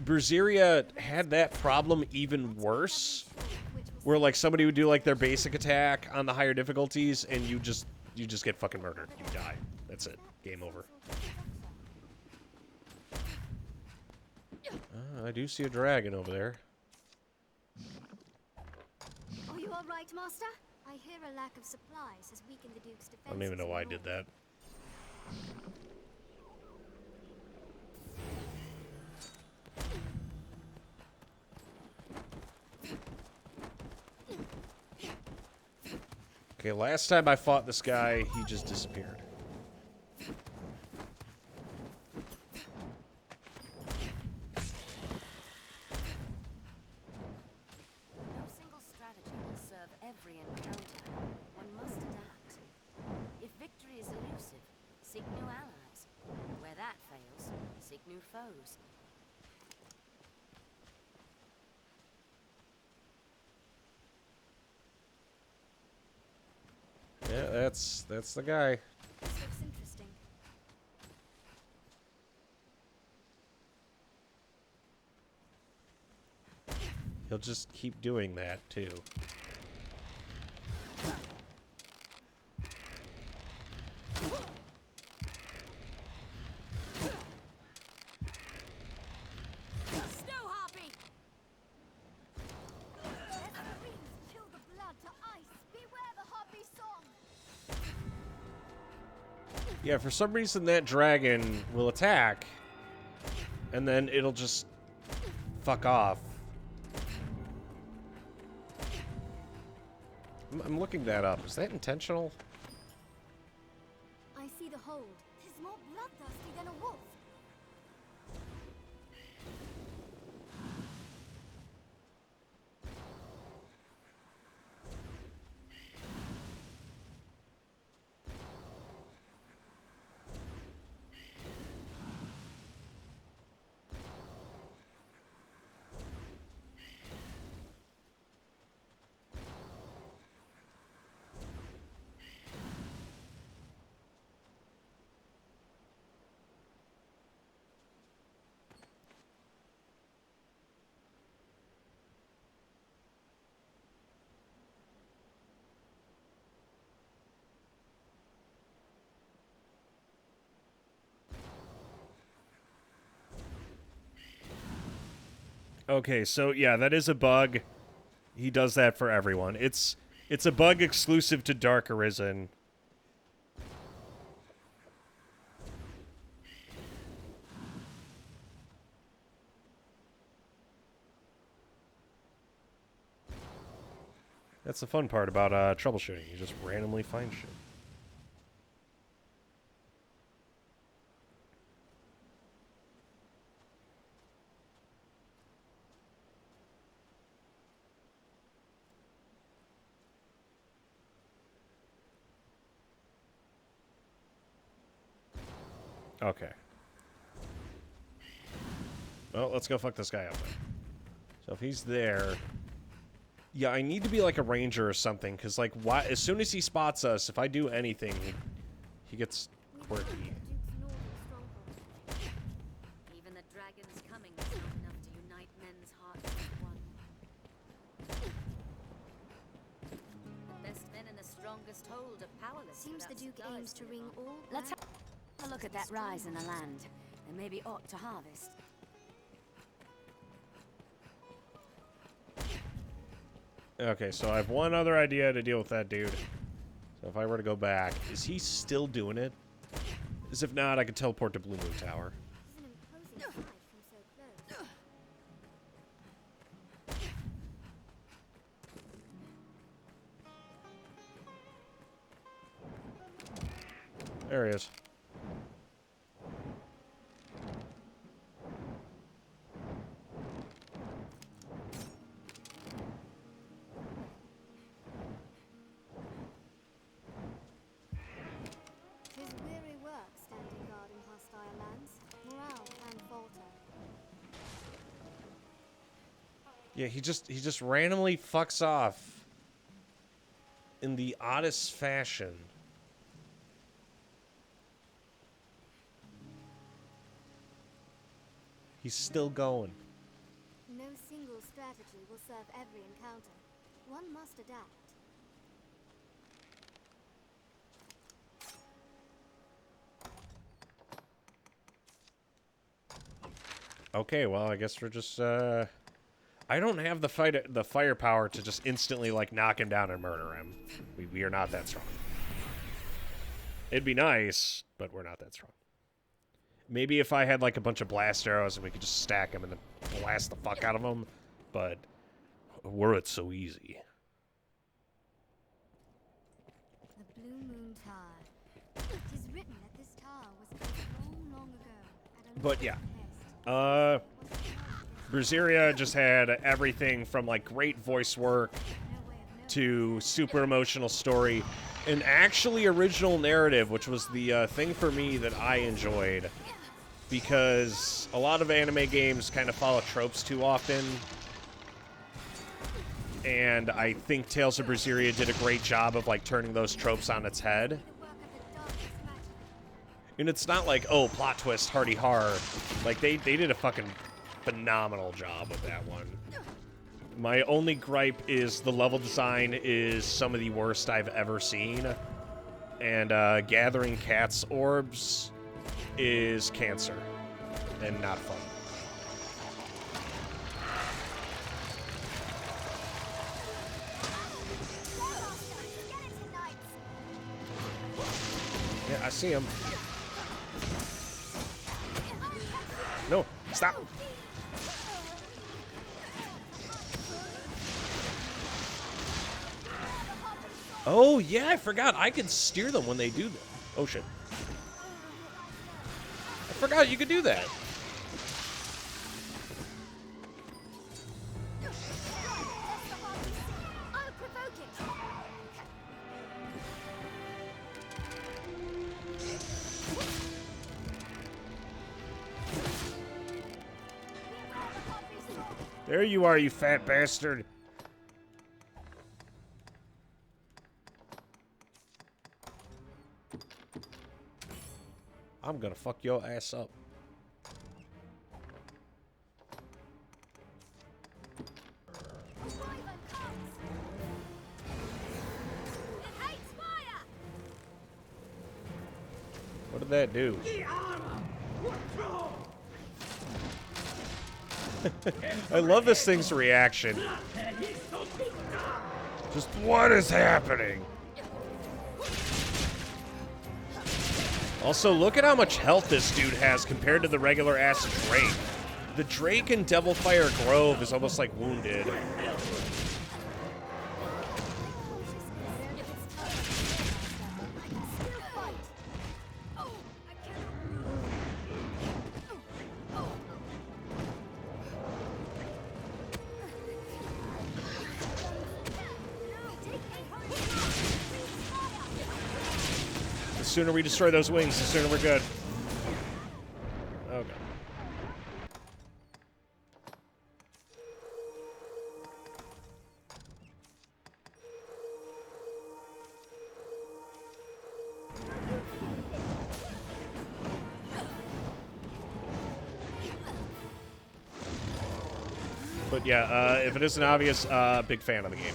Berseria had that problem even worse, where, like, somebody would do, like, their basic attack on the higher difficulties, and you just get fucking murdered. You die. That's it. Game over. I do see a dragon over there. Are you all right, Master? I hear a lack of supplies has weakened the Duke's defenses. I don't even know why I did that. Okay, last time I fought this guy, he just disappeared. No single strategy will serve every encounter. One must adapt. If victory is elusive, seek new allies. Where that fails, seek new foes. Yeah, that's the guy. This looks interesting. He'll just keep doing that, too. Yeah, for some reason that dragon will attack, and then it'll just fuck off. I'm looking that up. Is that intentional? I see the hold. Tis more bloodthirsty than a wolf. Okay, so yeah, that is a bug. He does that for everyone. It's a bug exclusive to Dark Arisen. That's the fun part about troubleshooting. You just randomly find shit. Okay. Well, let's go fuck this guy up then. So if he's there... Yeah, I need to be like a ranger or something, because, like, why, as soon as he spots us, if I do anything, he gets quirky. Even the dragon's coming is not enough to unite men's hearts as one. The best men and the strongest hold are powerless. Seems the without Duke supplies aims to wring nearby. all. Let's have a look at that rise in the land. There may be aught to harvest. Okay, so I have one other idea to deal with that dude. So if I were to go back, is he still doing it? As if not, I could teleport to Blue Moon Tower. This is an imposing sight from so close. There he is. Tis weary work standing guard in hostile lands. Morale can falter. Yeah, he just randomly fucks off in the oddest fashion. He's still going. No single strategy will serve every encounter. One must adapt. Okay, well, I guess we're just, I don't have the firepower to just instantly, like, knock him down and murder him. We are not that strong. It'd be nice, but we're not that strong. Maybe if I had, like, a bunch of blast arrows and we could just stack them and then blast the fuck out of them, but were it so easy. The Blue Moon Tower. It is written that this tower was built long ago at a But yeah. behest. Berseria just had everything from, like, great voice work No way of knowing. to super emotional story, and actually original narrative, which was the thing for me that I enjoyed, because a lot of anime games kind of follow tropes too often, and I think Tales of Berseria did a great job of, like, turning those tropes on its head. The work of the darkest magic. And it's not like, oh, plot twist, hardy har. Like, they did a fucking phenomenal job with that one. My only gripe is the level design is some of the worst I've ever seen. And gathering cats' orbs is cancer. And not fun. Yeah, I see him. No, stop. Oh, yeah, I forgot. I can steer them when they do that. Oh, shit. I forgot you could do that. There you are, you fat bastard. I'm gonna fuck your ass up. What did that do? I love this thing's reaction. Just what is happening? Also, look at how much health this dude has compared to the regular ass Drake. The Drake in Devilfire Grove is almost like wounded. The sooner we destroy those wings, the sooner we're good. Okay. But yeah, if it isn't obvious, big fan of the game.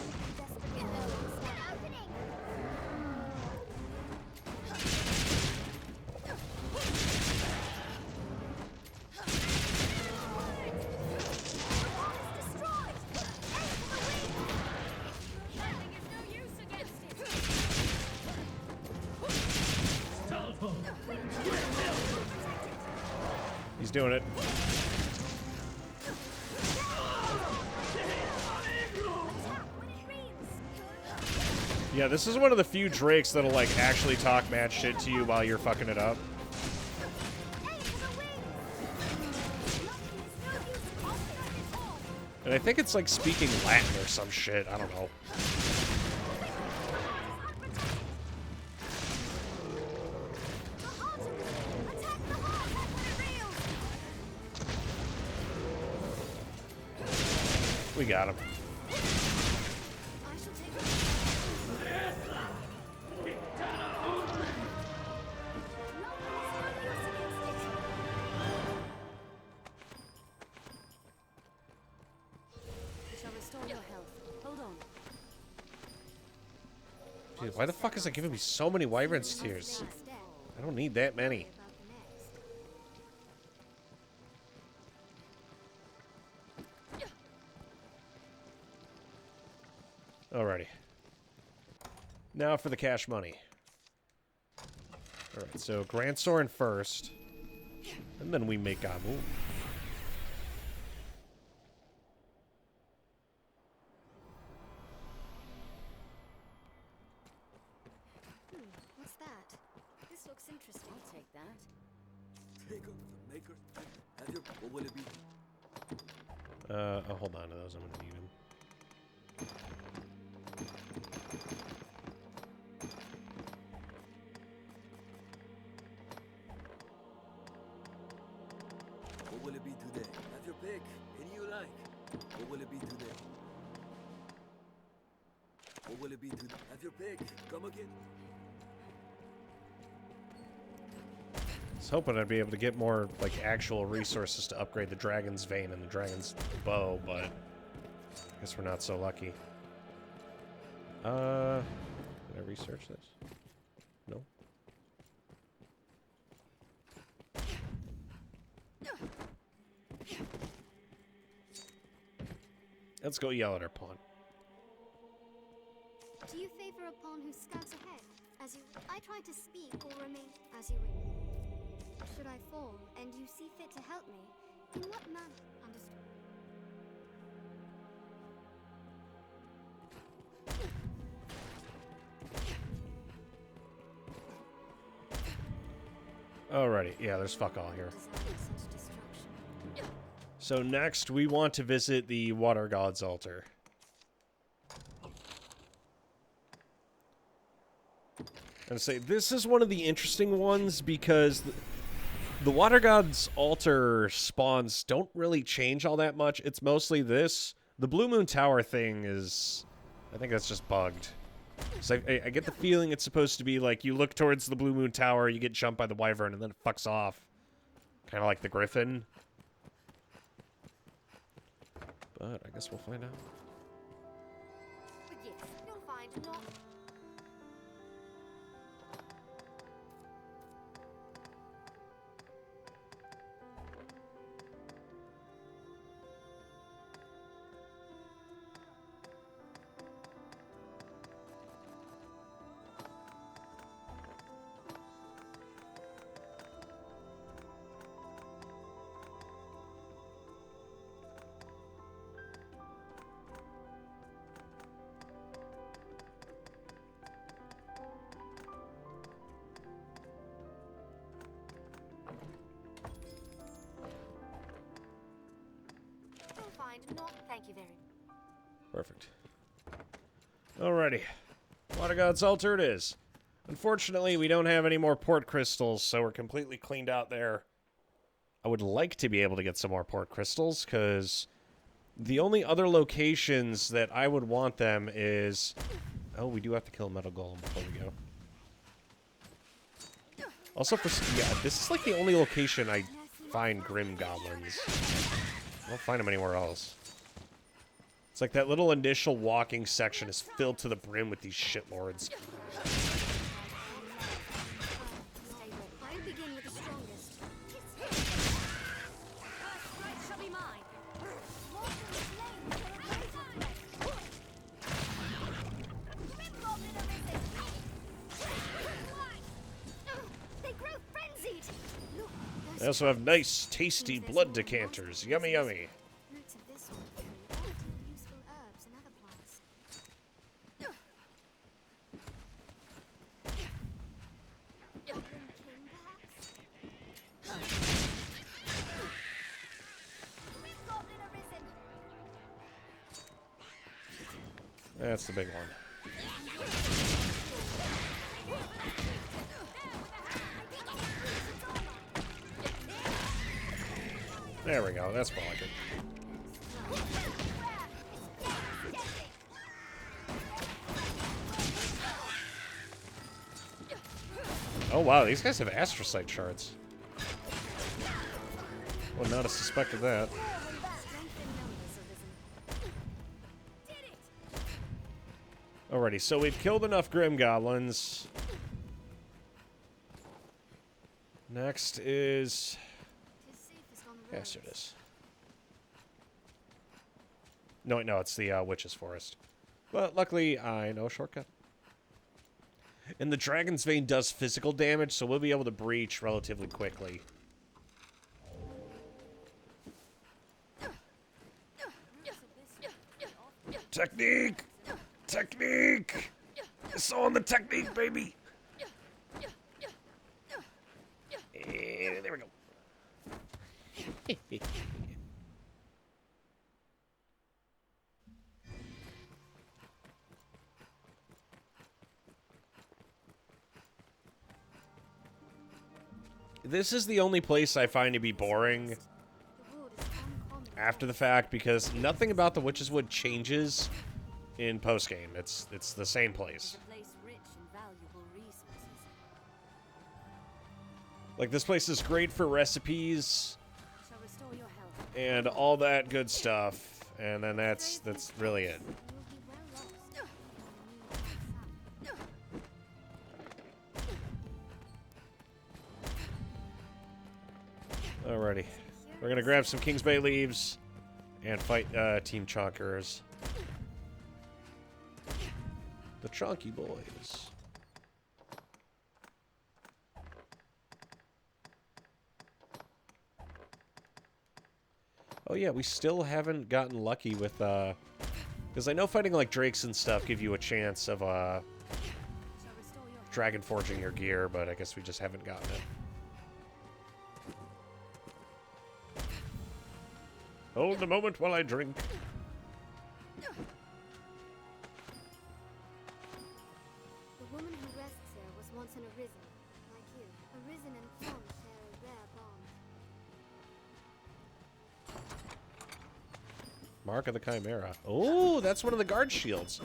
He's doing it. Yeah, this is one of the few Drakes that'll, like, actually talk mad shit to you while you're fucking it up. And I think it's, like, speaking Latin or some shit. I don't know. We got him. Dude, why the fuck is it giving me so many Wyvern's Tears? I don't need that many. Alrighty. Now for the cash money. Alright, so Grand Soren first. And then we make Gamu. What's that? This looks interesting. I'll take that. Take up the maker. Have your. What will it be? I'll hold on to those. I'm gonna need them. What will it be today? Have your pick. Any you like. What will it be today? What will it be today? Have your pick. Come again. I was hoping I'd be able to get more, like, actual resources to upgrade the Dragon's Vein and the Dragon's Bow, but I guess we're not so lucky. Did I research this? No? Let's go yell at our pawn. Do you favor a pawn who scouts ahead? As you, I try to speak or remain As you wish. Should I fall, and you see fit to help me? In what manner? Understood. Alrighty, yeah, there's fuck all here. Desire such destruction. So next, we want to visit the Water God's altar. And say this is one of the interesting ones because the Water God's altar spawns don't really change all that much. It's mostly this. The Blue Moon Tower thing is, I think that's just bugged. So I get the feeling it's supposed to be like you look towards the Blue Moon Tower, you get jumped by the wyvern, and then it fucks off. Kind of like the griffin. But I guess we'll find out. But yes, you'll find not. Not, thank you very much. Perfect. Alrighty. Water God's altar it is. Unfortunately, we don't have any more port crystals, so we're completely cleaned out there. I would like to be able to get some more port crystals, because the only other locations that I would want them is... Oh, we do have to kill a metal golem before we go. Also, yeah, this is like the only location I find Grim Goblins. I don't find them anywhere else. It's like that little initial walking section is filled to the brim with these shitlords. I begin with the strongest. Right shall be mine. They grow frenzied. Look, They also have nice, tasty blood decanters. Yummy, yummy. roots of this one carry all two useful herbs and other plants. Goblin king, perhaps? Goblin arisen. That's the big one. There we go. That's more like it. Oh wow, these guys have astrocyte shards. Would not have suspected that. Alrighty, so we've killed enough Grim Goblins. Next is... Tis safest on the Yes, roads. it is. No, wait, no, it's the Witch's Forest. But luckily, I know a shortcut. And the Dragon's Vein does physical damage, so we'll be able to breach relatively quickly. Technique! Technique! It's on the technique, baby! And there we go. This is the only place I find to be boring The wood is uncommon. after the fact because nothing about the Witch's Wood changes in post-game. It's the same place. A place rich in valuable resources. Like, this place is great for recipes Shall restore your health. and all that good stuff, and then that's really it. You will be well lost. When you Alrighty. We're gonna grab some King's Bay leaves and fight Team Chonkers. The Chonky Boys. Oh yeah, we still haven't gotten lucky with, because I know fighting like drakes and stuff give you a chance of, dragon forging your gear, but I guess we just haven't gotten it. Hold the moment while I drink. The woman who rests here was once an arisen, like you. Arisen and Thom share a rare bond. Mark of the Chimera. Oh, that's one of the guard shields.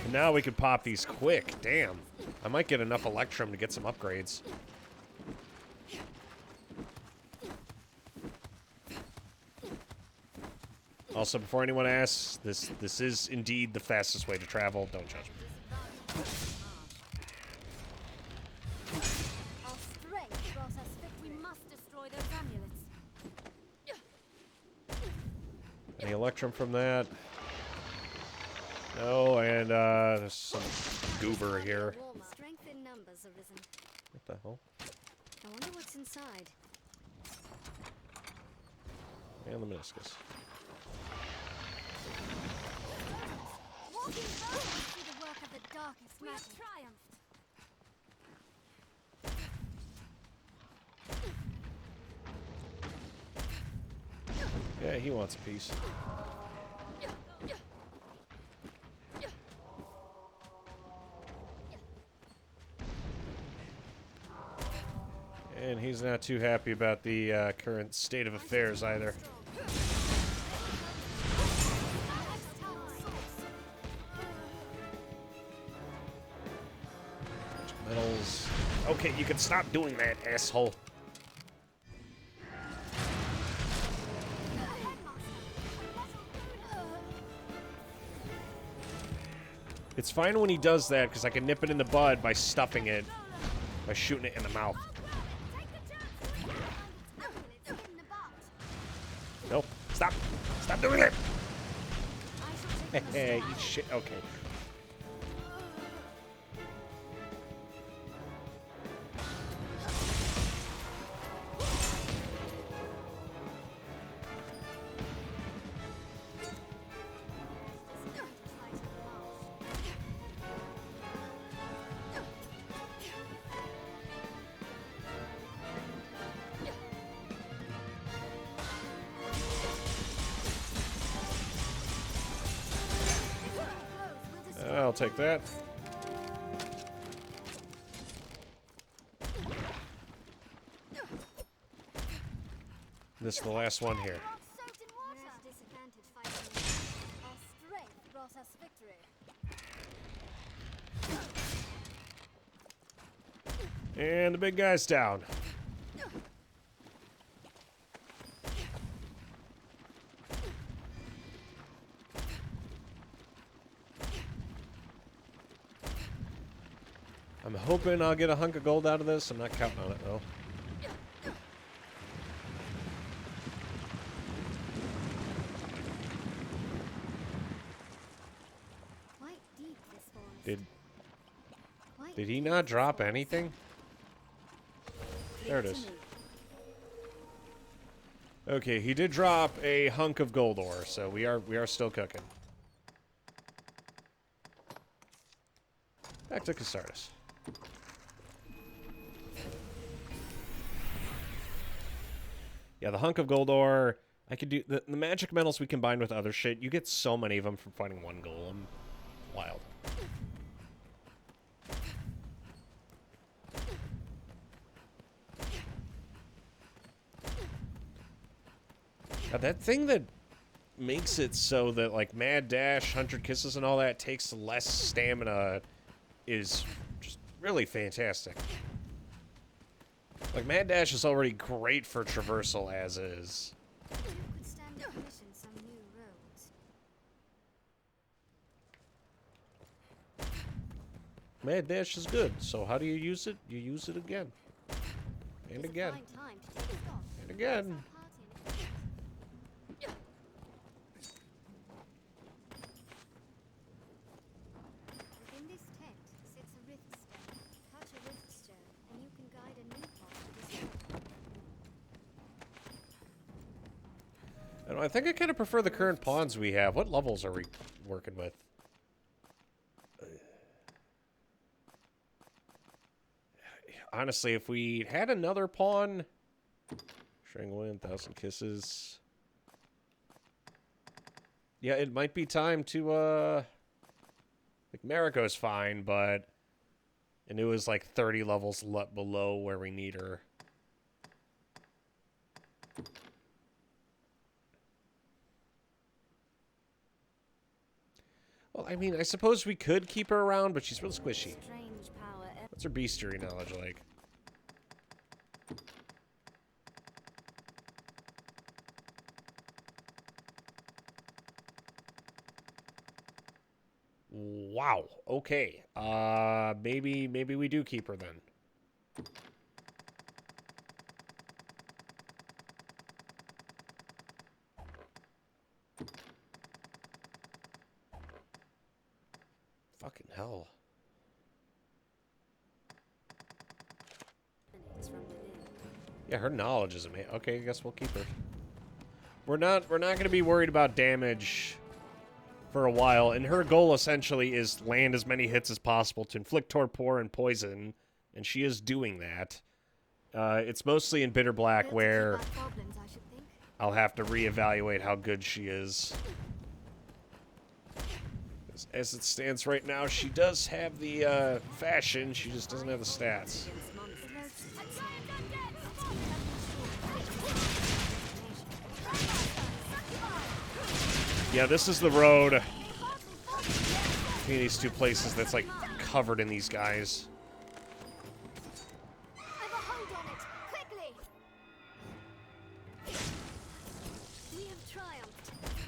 And now we can pop these quick. Damn. I might get enough Electrum to get some upgrades. Also, before anyone asks, this is indeed the fastest way to travel. Don't judge me. Our strength brought us we must destroy those amulets. Any Electrum from that? No, and there's some goober here. Strength in numbers, Arisen. What the hell? I wonder what's inside. And the meniscus. Walking bones do the work of the darkest We have magic. triumphed. Yeah, he wants a piece. And he's not too happy about the current state of affairs either. Metals. Okay, you can stop doing that, asshole. It's fine when he does that, because I can nip it in the bud by stuffing it, by shooting it in the mouth. Nope. Stop. Stop doing it. Hey, eat shit. Okay. I'll take that. This is the last one here. Soaked in water. We're at a disadvantage fighting. Our strength brought us victory. And the big guy's down. I'm hoping I'll get a hunk of gold out of this. I'm not counting on it, though. Quite deep, this forest. Did Quite he deep, not this drop forest. anything? There it is. Okay, he did drop a hunk of gold ore, so we are still cooking. Back to Casardis. Yeah, the hunk of gold ore. I could do the magic metals we combine with other shit. You get so many of them from fighting one golem. Wild. Now, that thing that makes it so that like Mad Dash, 100 Kisses, and all that takes less stamina is just really fantastic. Like, Mad Dash is already great for traversal as is. Two could stand to commission some new roads. Mad Dash is good, so how do you use it? You use it again. And It's a again. fine time to take stock. And again. Within this tent sits a rift stone. Touch a rift stone, and you can guide a new path to this I think I kind of prefer the current pawns we have. What levels are we working with? Honestly, if we had another pawn... Shangwin, 1,000 Kisses... Yeah, it might be time to, like, Mariko's fine, but... And it was like 30 levels below where we need her. Well, I mean, I suppose we could keep her around, but she's real squishy. Strange power. What's her bestiary knowledge like? Wow. Okay. Maybe we do keep her then. Fucking hell. Yeah, her knowledge is amazing. Okay, I guess we'll keep her. We're not going to be worried about damage for a while, and her goal essentially is land as many hits as possible to inflict torpor and poison, and she is doing that. It's mostly in Bitter Black where I'll have to reevaluate how good she is. As it stands right now, she does have the fashion, she just doesn't have the stats. Yeah, this is the road between these two places that's like covered in these guys.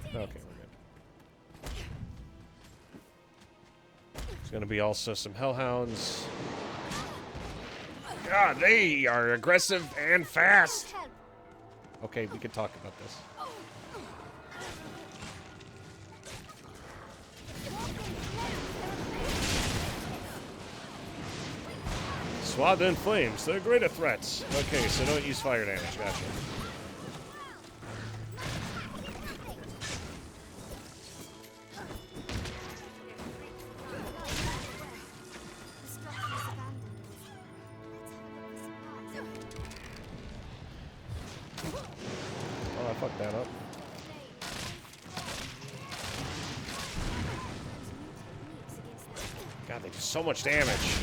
Okay, we're good. There's gonna be also some hellhounds. God, they are aggressive and fast. Okay, we can talk about this. Swathed in flames, they're greater threats. Okay, so don't use fire damage, gotcha. Oh, I fucked that up. God, they do so much damage.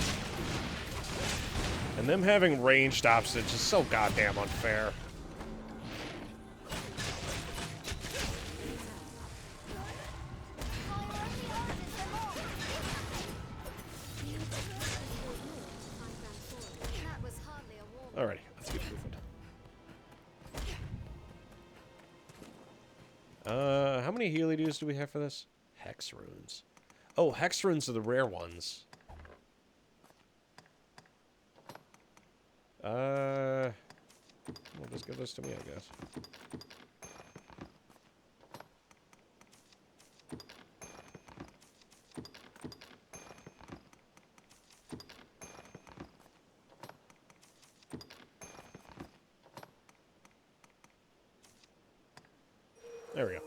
And them having ranged opposites is so goddamn unfair. Alrighty, let's get moving. How many Healy dues do we have for this? Hex runes. Oh, hex runes are the rare ones. Well, just give this to me, I guess. There we go.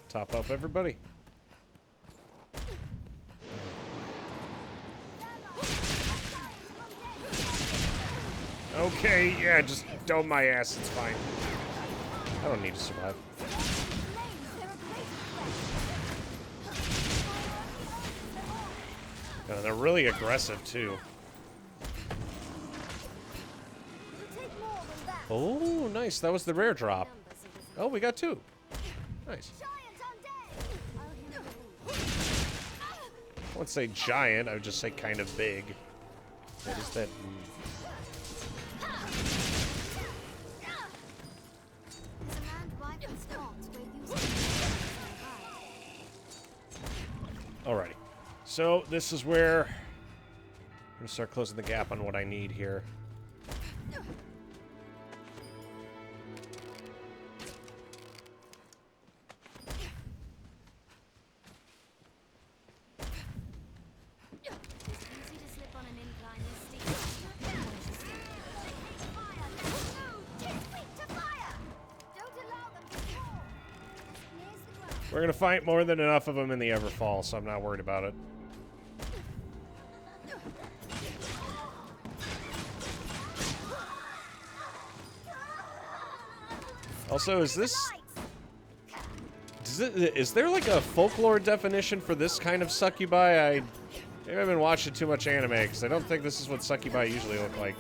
Top up everybody. Okay, yeah, just dome my ass, it's fine. I don't need to survive. They're really aggressive, too. Oh, nice, that was the rare drop. Oh, we got two. Nice. I wouldn't say giant, I would just say kind of big. What is that? Alrighty. So, this is where I'm going to start closing the gap on what I need here. We're gonna fight more than enough of them in the Everfall, so I'm not worried about it. Also, is there like a folklore definition for this kind of succubi? Maybe I've been watching too much anime, because I don't think this is what succubi usually look like.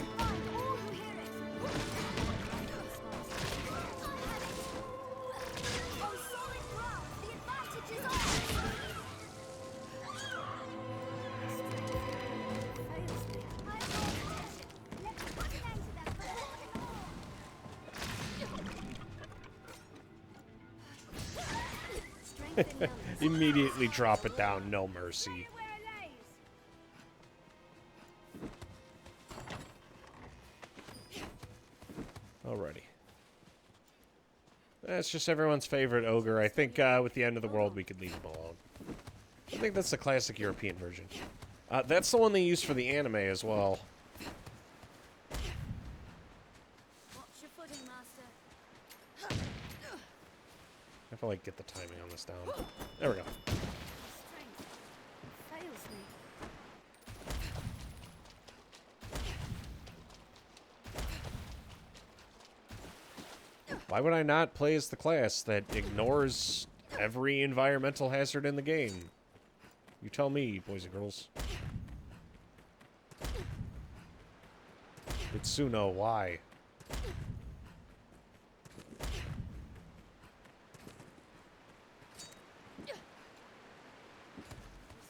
Immediately drop it down, no mercy. Alrighty. That's just everyone's favorite ogre. I think with the end of the world we could leave him alone. I think that's the classic European version. That's the one they use for the anime as well. Watch your footing, Master. I have to like get the timing on this down. There we go. Strength fails me. Why would I not play as the class that ignores every environmental hazard in the game? You tell me, boys and girls. Itsuno, why? These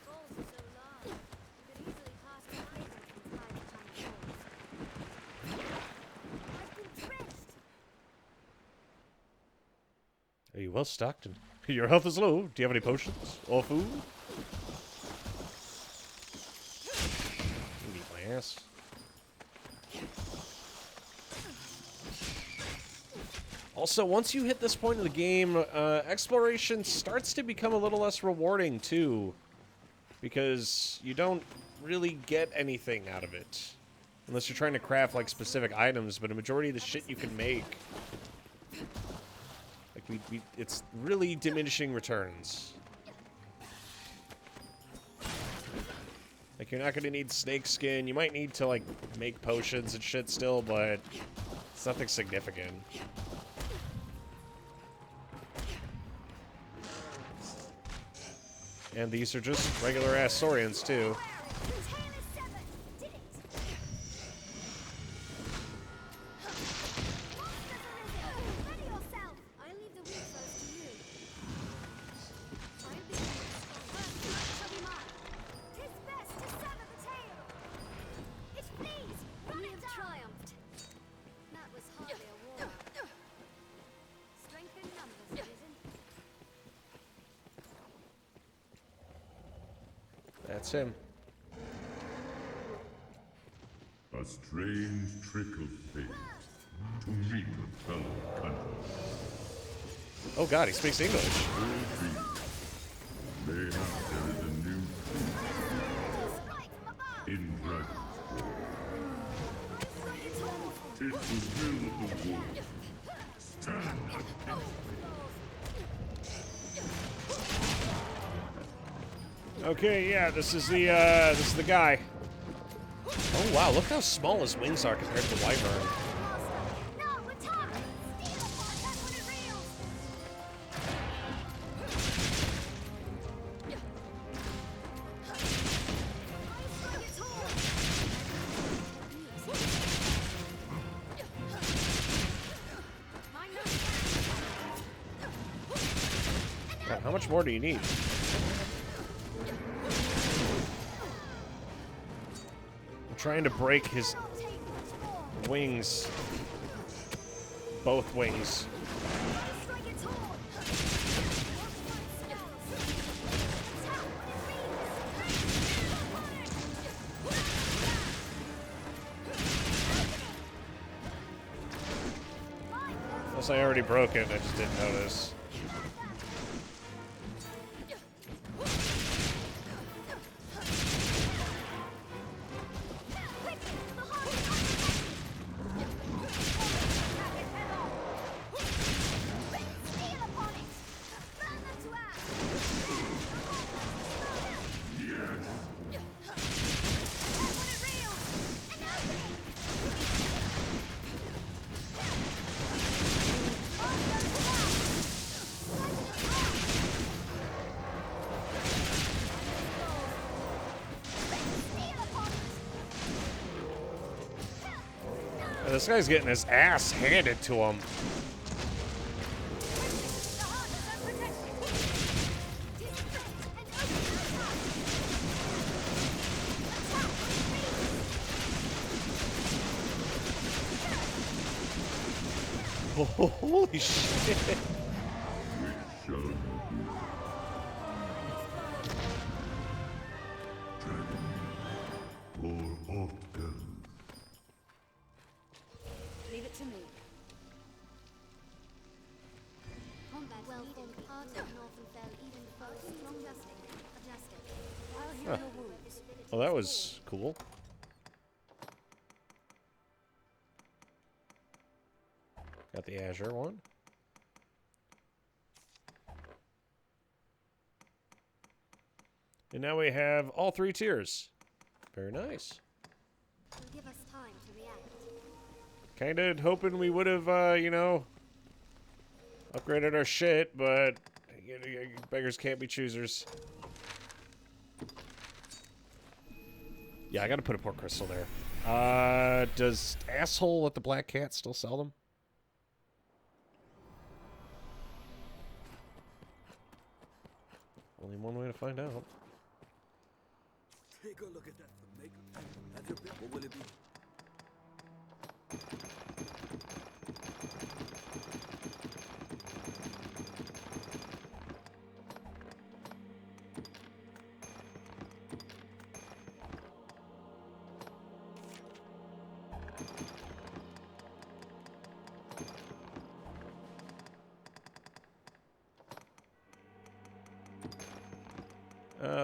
holes are so large, you could easily pass an item inside the tiny holes. I've been drenched. Are you well stocked? And your health is low. Do you have any potions or food? Eat my ass. Also, once you hit this point of the game, exploration starts to become a little less rewarding, too. Because you don't really get anything out of it. Unless you're trying to craft, like, specific items, but a majority of the shit you can make... Like, it's really diminishing returns. Like, you're not gonna need snake skin. You might need to, like, make potions and shit still, but... It's nothing significant. And these are just regular-ass Saurians, too. That's him. A strange trick of fate to meet a fellow countryman. Oh god, he speaks English. Mayhap there is a new in Dragon. It's the will of the wolf. Stand against Okay, yeah, this is the guy. Oh wow, look how small his wings are compared to the Wyvern. God, how much more do you need? Trying to break his wings. Both wings. Unless I already broke it, I just didn't notice. This guy's getting his ass handed to him. Holy shit. Leave it to me. Combat well formed part of Northern fell even before a strong adjusted. I'll heal your wounds. Well, that was cool. Got the Azure one. And now we have all 3 tiers. Very nice. Will give us time to react. Kinda hoping we would have, you know, upgraded our shit, but beggars can't be choosers. Yeah, I gotta put a port crystal there. Does asshole at the Black Cat still sell them? Only one way to find out. Take a look at that. Make have your pick. What will it be?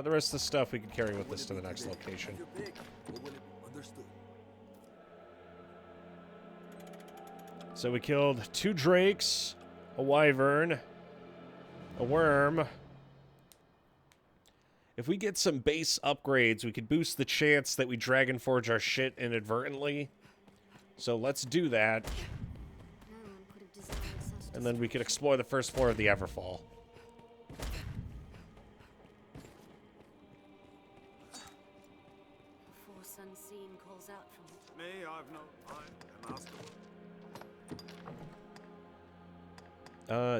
The rest of the stuff we can carry with us to the next location. Have your pick. What will it be? Understood. So we killed 2 drakes, a wyvern, a worm. If we get some base upgrades, we could boost the chance that we Dragon Forge our shit inadvertently. So let's do that. No one could have designed such And then we could explore the first floor of the Everfall. The force unseen calls out from it. Me, I've no. I am master.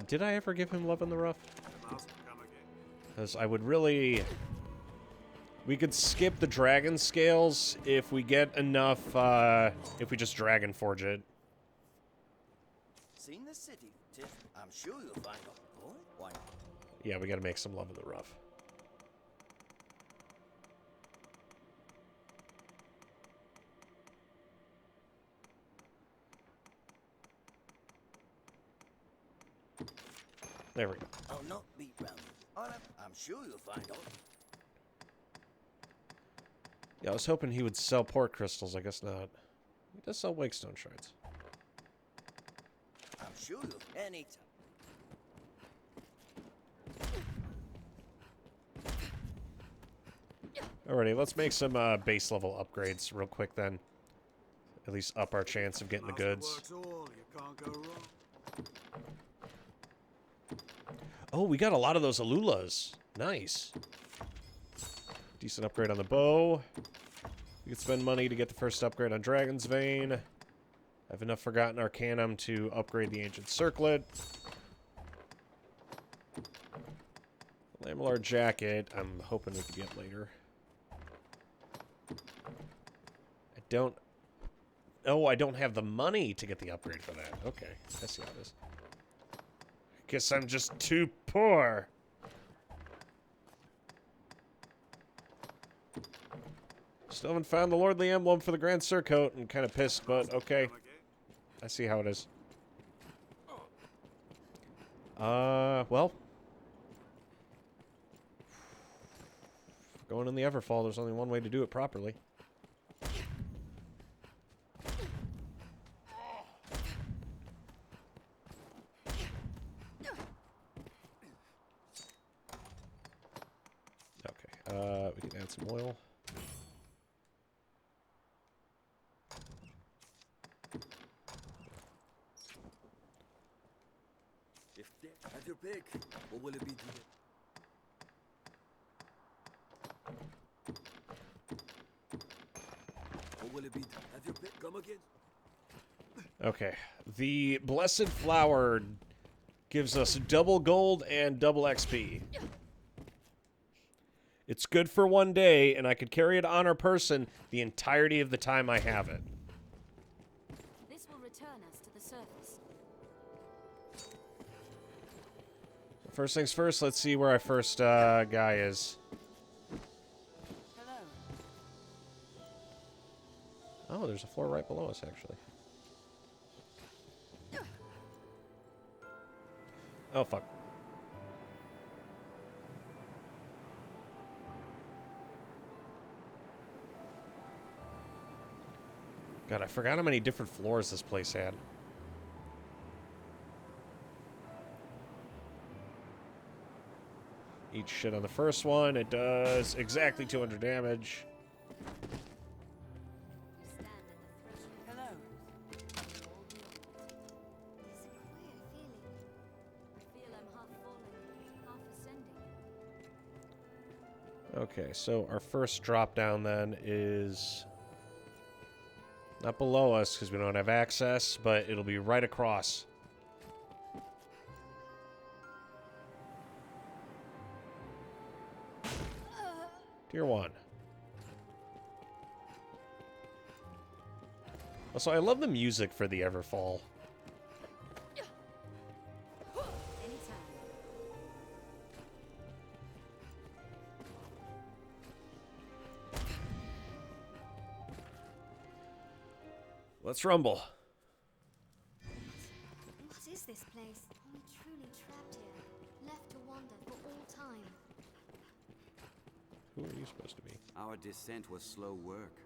Did I ever give him Love in the Rough? The master come again. Because I would really... We could skip the dragon scales if we get enough, if we just Dragon Forge it. Seen the city, Tiff? I'm sure you'll find a boy. Why not? Yeah, we gotta make some Love in the Rough. There we go. I'll not beat round. I'm sure you'll find out. Yeah, I was hoping he would sell port crystals. I guess not. He does sell Wakestone shards. I'm sure you'll anytime. Alrighty, let's make some base level upgrades real quick then. At least up our chance of getting the Master goods. works all, you can't go wrong. Oh, we got a lot of those Alulas. Nice. Decent upgrade on the bow. We could spend money to get the first upgrade on Dragon's Vein. I have enough Forgotten Arcanum to upgrade the Ancient Circlet. Lamellar Jacket, I'm hoping we could get later. I don't... Oh, I don't have the money to get the upgrade for that. Okay, I see how it is. Guess I'm just too poor. Still haven't found the Lordly Emblem for the Grand Surcoat. I'm kind of pissed, but okay. Come again. I see how it is. Well. Going in the Everfall, there's only one way to do it properly. Okay, we can add some oil. If they have your pick, what will it be today? What will it be? Have your pick. Come again. Okay. The Blessed Flower gives us double gold and double XP. It's good for one day, and I could carry it on our person the entirety of the time I have it. This will return us to the surface. First things first, let's see where our first guy is. Hello. Oh, there's a floor right below us, actually. Oh, fuck. God, I forgot how many different floors this place had. Each shit on the first one, it does exactly 200 damage. You stand at the threshold. Hello. There's a queer feeling. I feel I'm half falling, half ascending. Okay, so our first drop down then is not below us because we don't have access, but it'll be right across. Tier 1. Also, I love the music for the Everfall. Anytime. Let's rumble. What is this place? Are we truly trapped here? Left to wander for all time? Who are you supposed to be? Our descent was slow work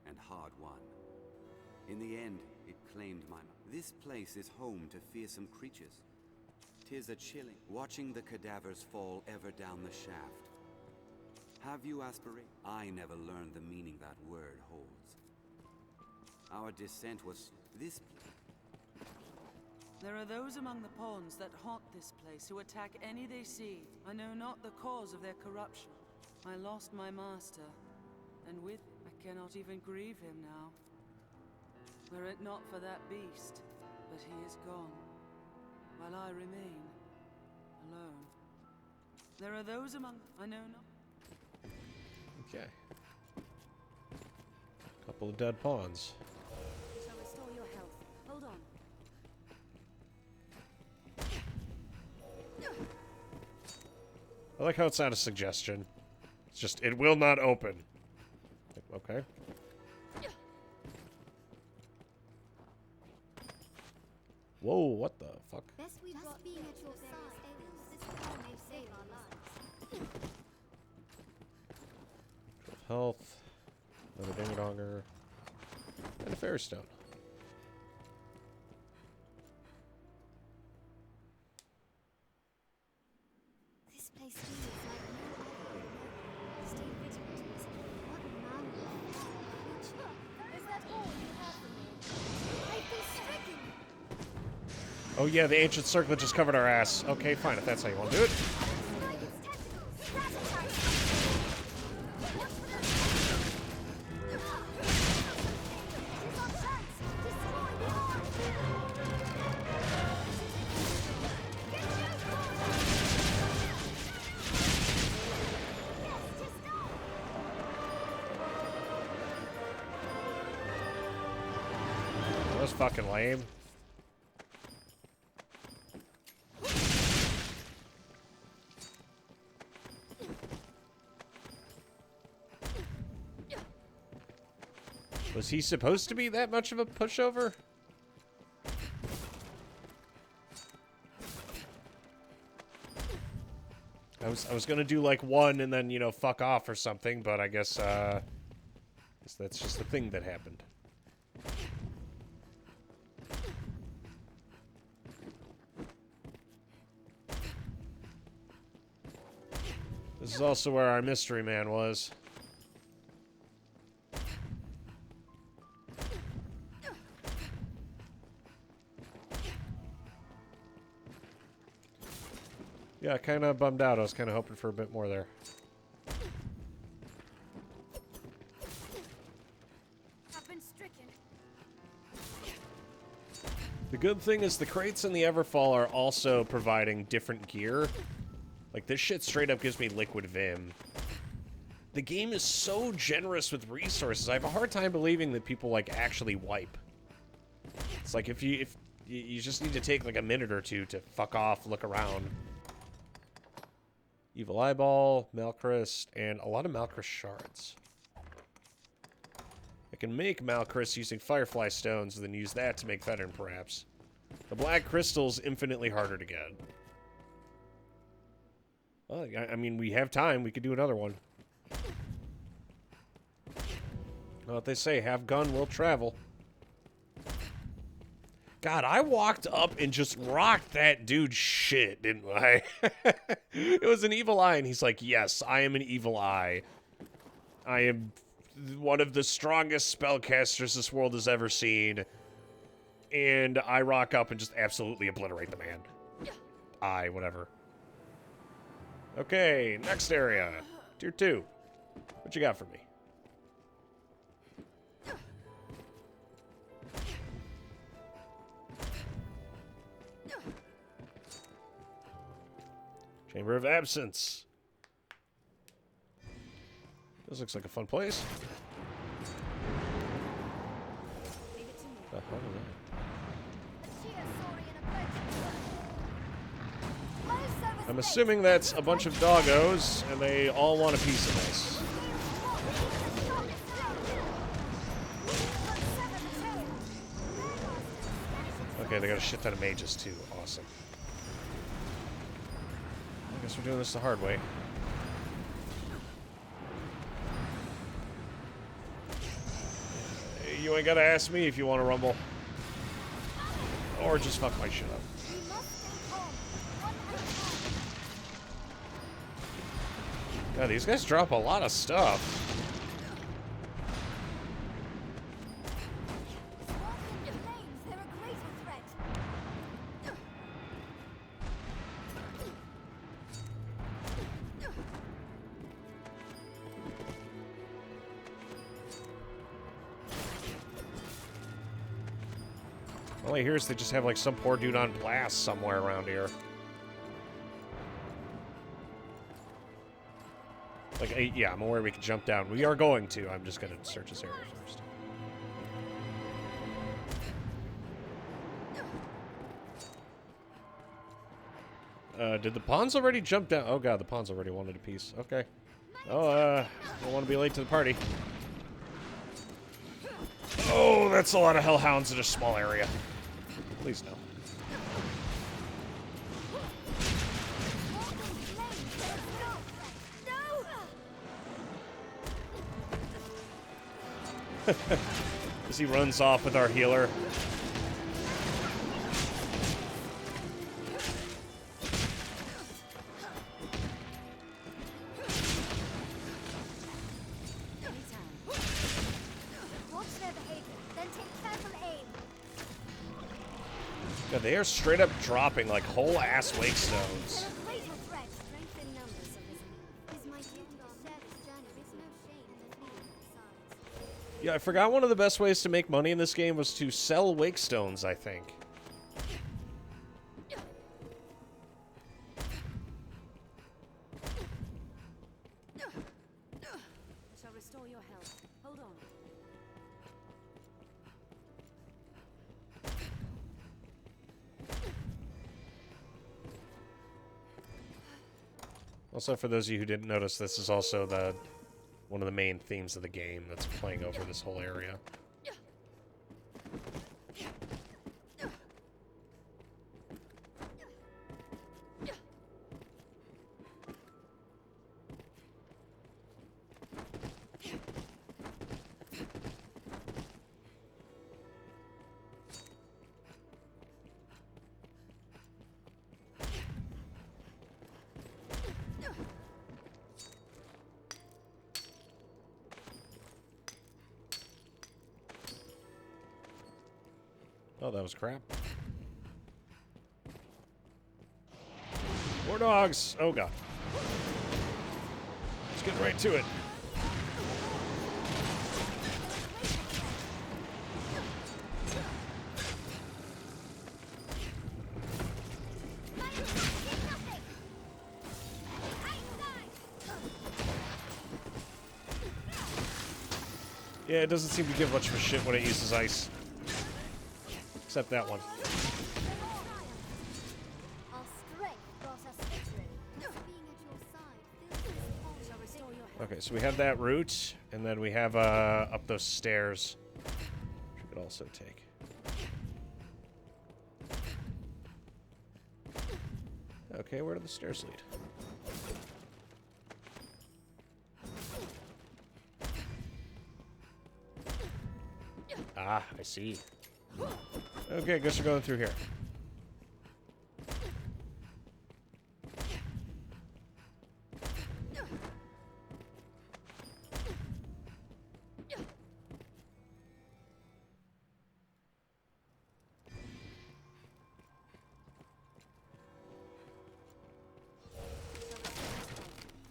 and hard won. In the end, it claimed my... This place is home to fearsome creatures. 'Tis a chilling, watching the cadavers fall ever down the shaft. Have you aspirate? I never learned the meaning that word holds. Our descent was... This... There are those among the pawns that haunt this place who attack any they see. I know not the cause of their corruption. I lost my master, and with I cannot even grieve him now. Were it not for that beast, but he is gone, while I remain alone. There are those among... I know not... Okay. Couple of dead pawns. Shall restore your health. Hold on. I like how it's not a suggestion. It's just, it will not open. Okay. Whoa, what the fuck? Best we brought being at your side. This power may save our lives. Health. Another ding-donger. And a fairy stone. This place feels like no other. Stay vigilant, Miss. What manner of foul creature? Is that all you have for me? I've been stricken. Oh yeah, the ancient circlet just covered our ass. Okay, fine, if that's how you want to do it. Strike its tentacles. Ratatize. Tis our chance. Destroy the arm. Get you! Yes, 'tis done. That was fucking lame. Was he supposed to be that much of a pushover? I was gonna do like one and then, you know, fuck off or something, but I guess that's just the thing that happened. This is also where our mystery man was. Yeah, kind of bummed out. I was kind of hoping for a bit more there. I've been stricken. The good thing is the crates and the Everfall are also providing different gear. Like, this shit straight up gives me liquid Vim. The game is so generous with resources. I have a hard time believing that people, like, actually wipe. It's like, if you just need to take, like, a minute or two to fuck off, look around. Evil Eyeball, Malchrist, and a lot of Malchrist shards. I can make Malchrist using Firefly Stones, and then use that to make Veteran, perhaps. The Black Crystal's infinitely harder to get. Well, I mean, we have time. We could do another one. Well, what they say, have gun, will travel. God, I walked up and just rocked that dude's shit, didn't I? It was an evil eye, and he's like, yes, I am an evil eye. I am one of the strongest spellcasters this world has ever seen. And I rock up and just absolutely obliterate the man. Whatever. Okay, next area. Tier 2. What you got for me? Chamber of Absence. This looks like a fun place. The hell is that? I'm assuming that's a bunch of doggos, and they all want a piece of this. Okay, they got a shit ton of mages, too. Awesome. I guess we're doing this the hard way. You ain't gotta ask me if you want to rumble. Or just fuck my shit up. God, these guys drop a lot of stuff. All I hear is they just have like some poor dude on blast somewhere around here. Like, yeah, I'm aware we can jump down. We are going to. I'm just going to search this area first. Did the pawns already jump down? Oh god, the pawns already wanted a piece. Okay. Oh, I don't want to be late to the party. Oh, that's a lot of hellhounds in a small area. Please no. As he runs off with our healer. Yeah, they are straight up dropping like whole ass wake stones. Yeah, I forgot one of the best ways to make money in this game was to sell wake stones, I think. I shall restore your health. Hold on. Also, for those of you who didn't notice, this is also one of the main themes of the game that's playing over this whole area. Oh, that was crap. More dogs! Oh, God. Let's get right to it. Yeah, it doesn't seem to give much of a shit when it uses ice. Except that one. Our strength brought us victory. Just being at your side fills this Shall restore your health. Okay, so we have that route, and then we have up those stairs, which we could also take. Okay, where do the stairs lead? Ah, I see. Okay, guess we're going through here.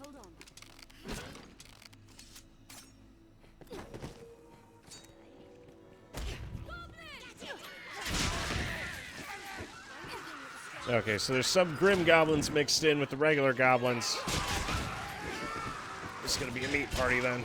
Hold on. Okay, so there's some grim goblins mixed in with the regular goblins. It's gonna be a meat party then.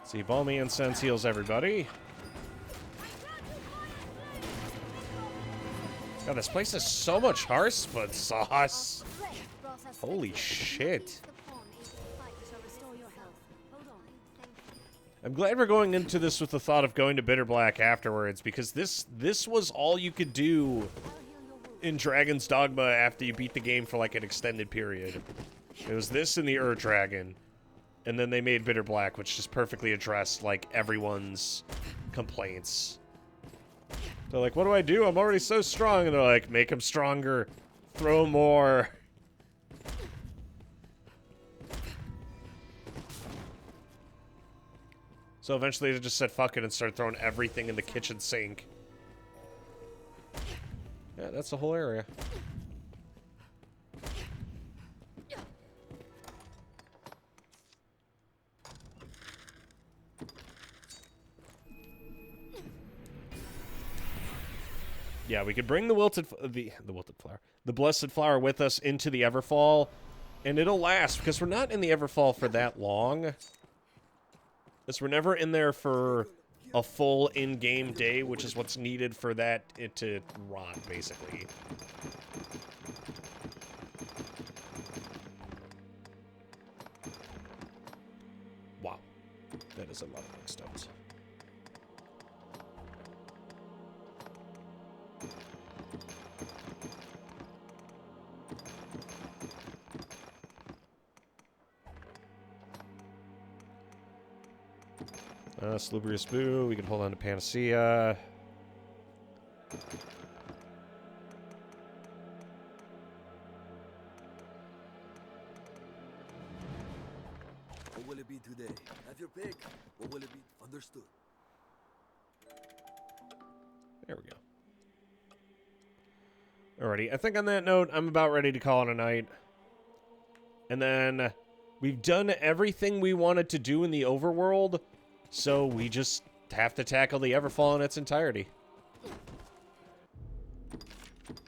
See, balmy incense heals everybody. God, this place has so much Hearthspud sauce. Holy shit. Shall restore your health. Hold on. I'm glad we're going into this with the thought of going to Bitter Black afterwards, because this was all you could do in Dragon's Dogma after you beat the game for like an extended period. It was this and the Dragon. And then they made Bitter Black, which just perfectly addressed, like, everyone's complaints. They're like, what do I do? I'm already so strong. And they're like, make him stronger. Throw more. So eventually they just said, fuck it, and started throwing everything in the kitchen sink. Yeah, that's the whole area. Yeah, we could bring the the blessed flower with us into the Everfall, and it'll last because we're not in the Everfall for that long. Because we're never in there for a full in-game day, which is what's needed for it to rot, basically. Wow, that is a lot of stones. Salubrious Boo, we can hold on to Panacea. What will it be today? Have your pick. What will it be? Understood. There we go. Alrighty, I think on that note, I'm about ready to call it a night. And then we've done everything we wanted to do in the overworld, so we just have to tackle the Everfall in its entirety.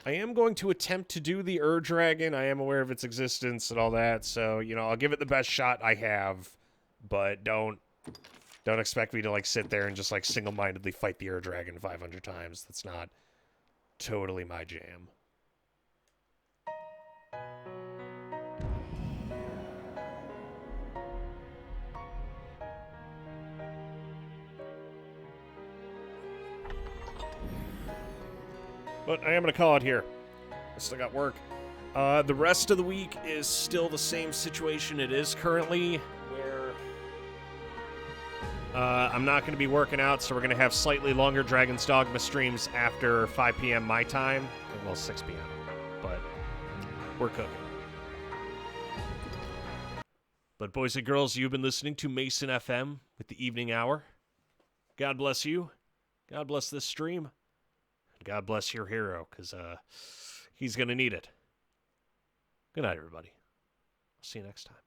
I am going to attempt to do the Dragon. I am aware of its existence and all that, so, you know, I'll give it the best shot I have, but don't expect me to, like, sit there and just, like, single-mindedly fight the Dragon 500 times. That's not totally my jam. But I am going to call it here. I still got work. The rest of the week is still the same situation it is currently, where I'm not going to be working out, so we're going to have slightly longer Dragon's Dogma streams after 5 p.m. my time. Well, 6 p.m., but we're cooking. But boys and girls, you've been listening to Mason FM with the Evening Hour. God bless you, God bless this stream. God bless your hero, because he's going to need it. Good night, everybody. I'll see you next time.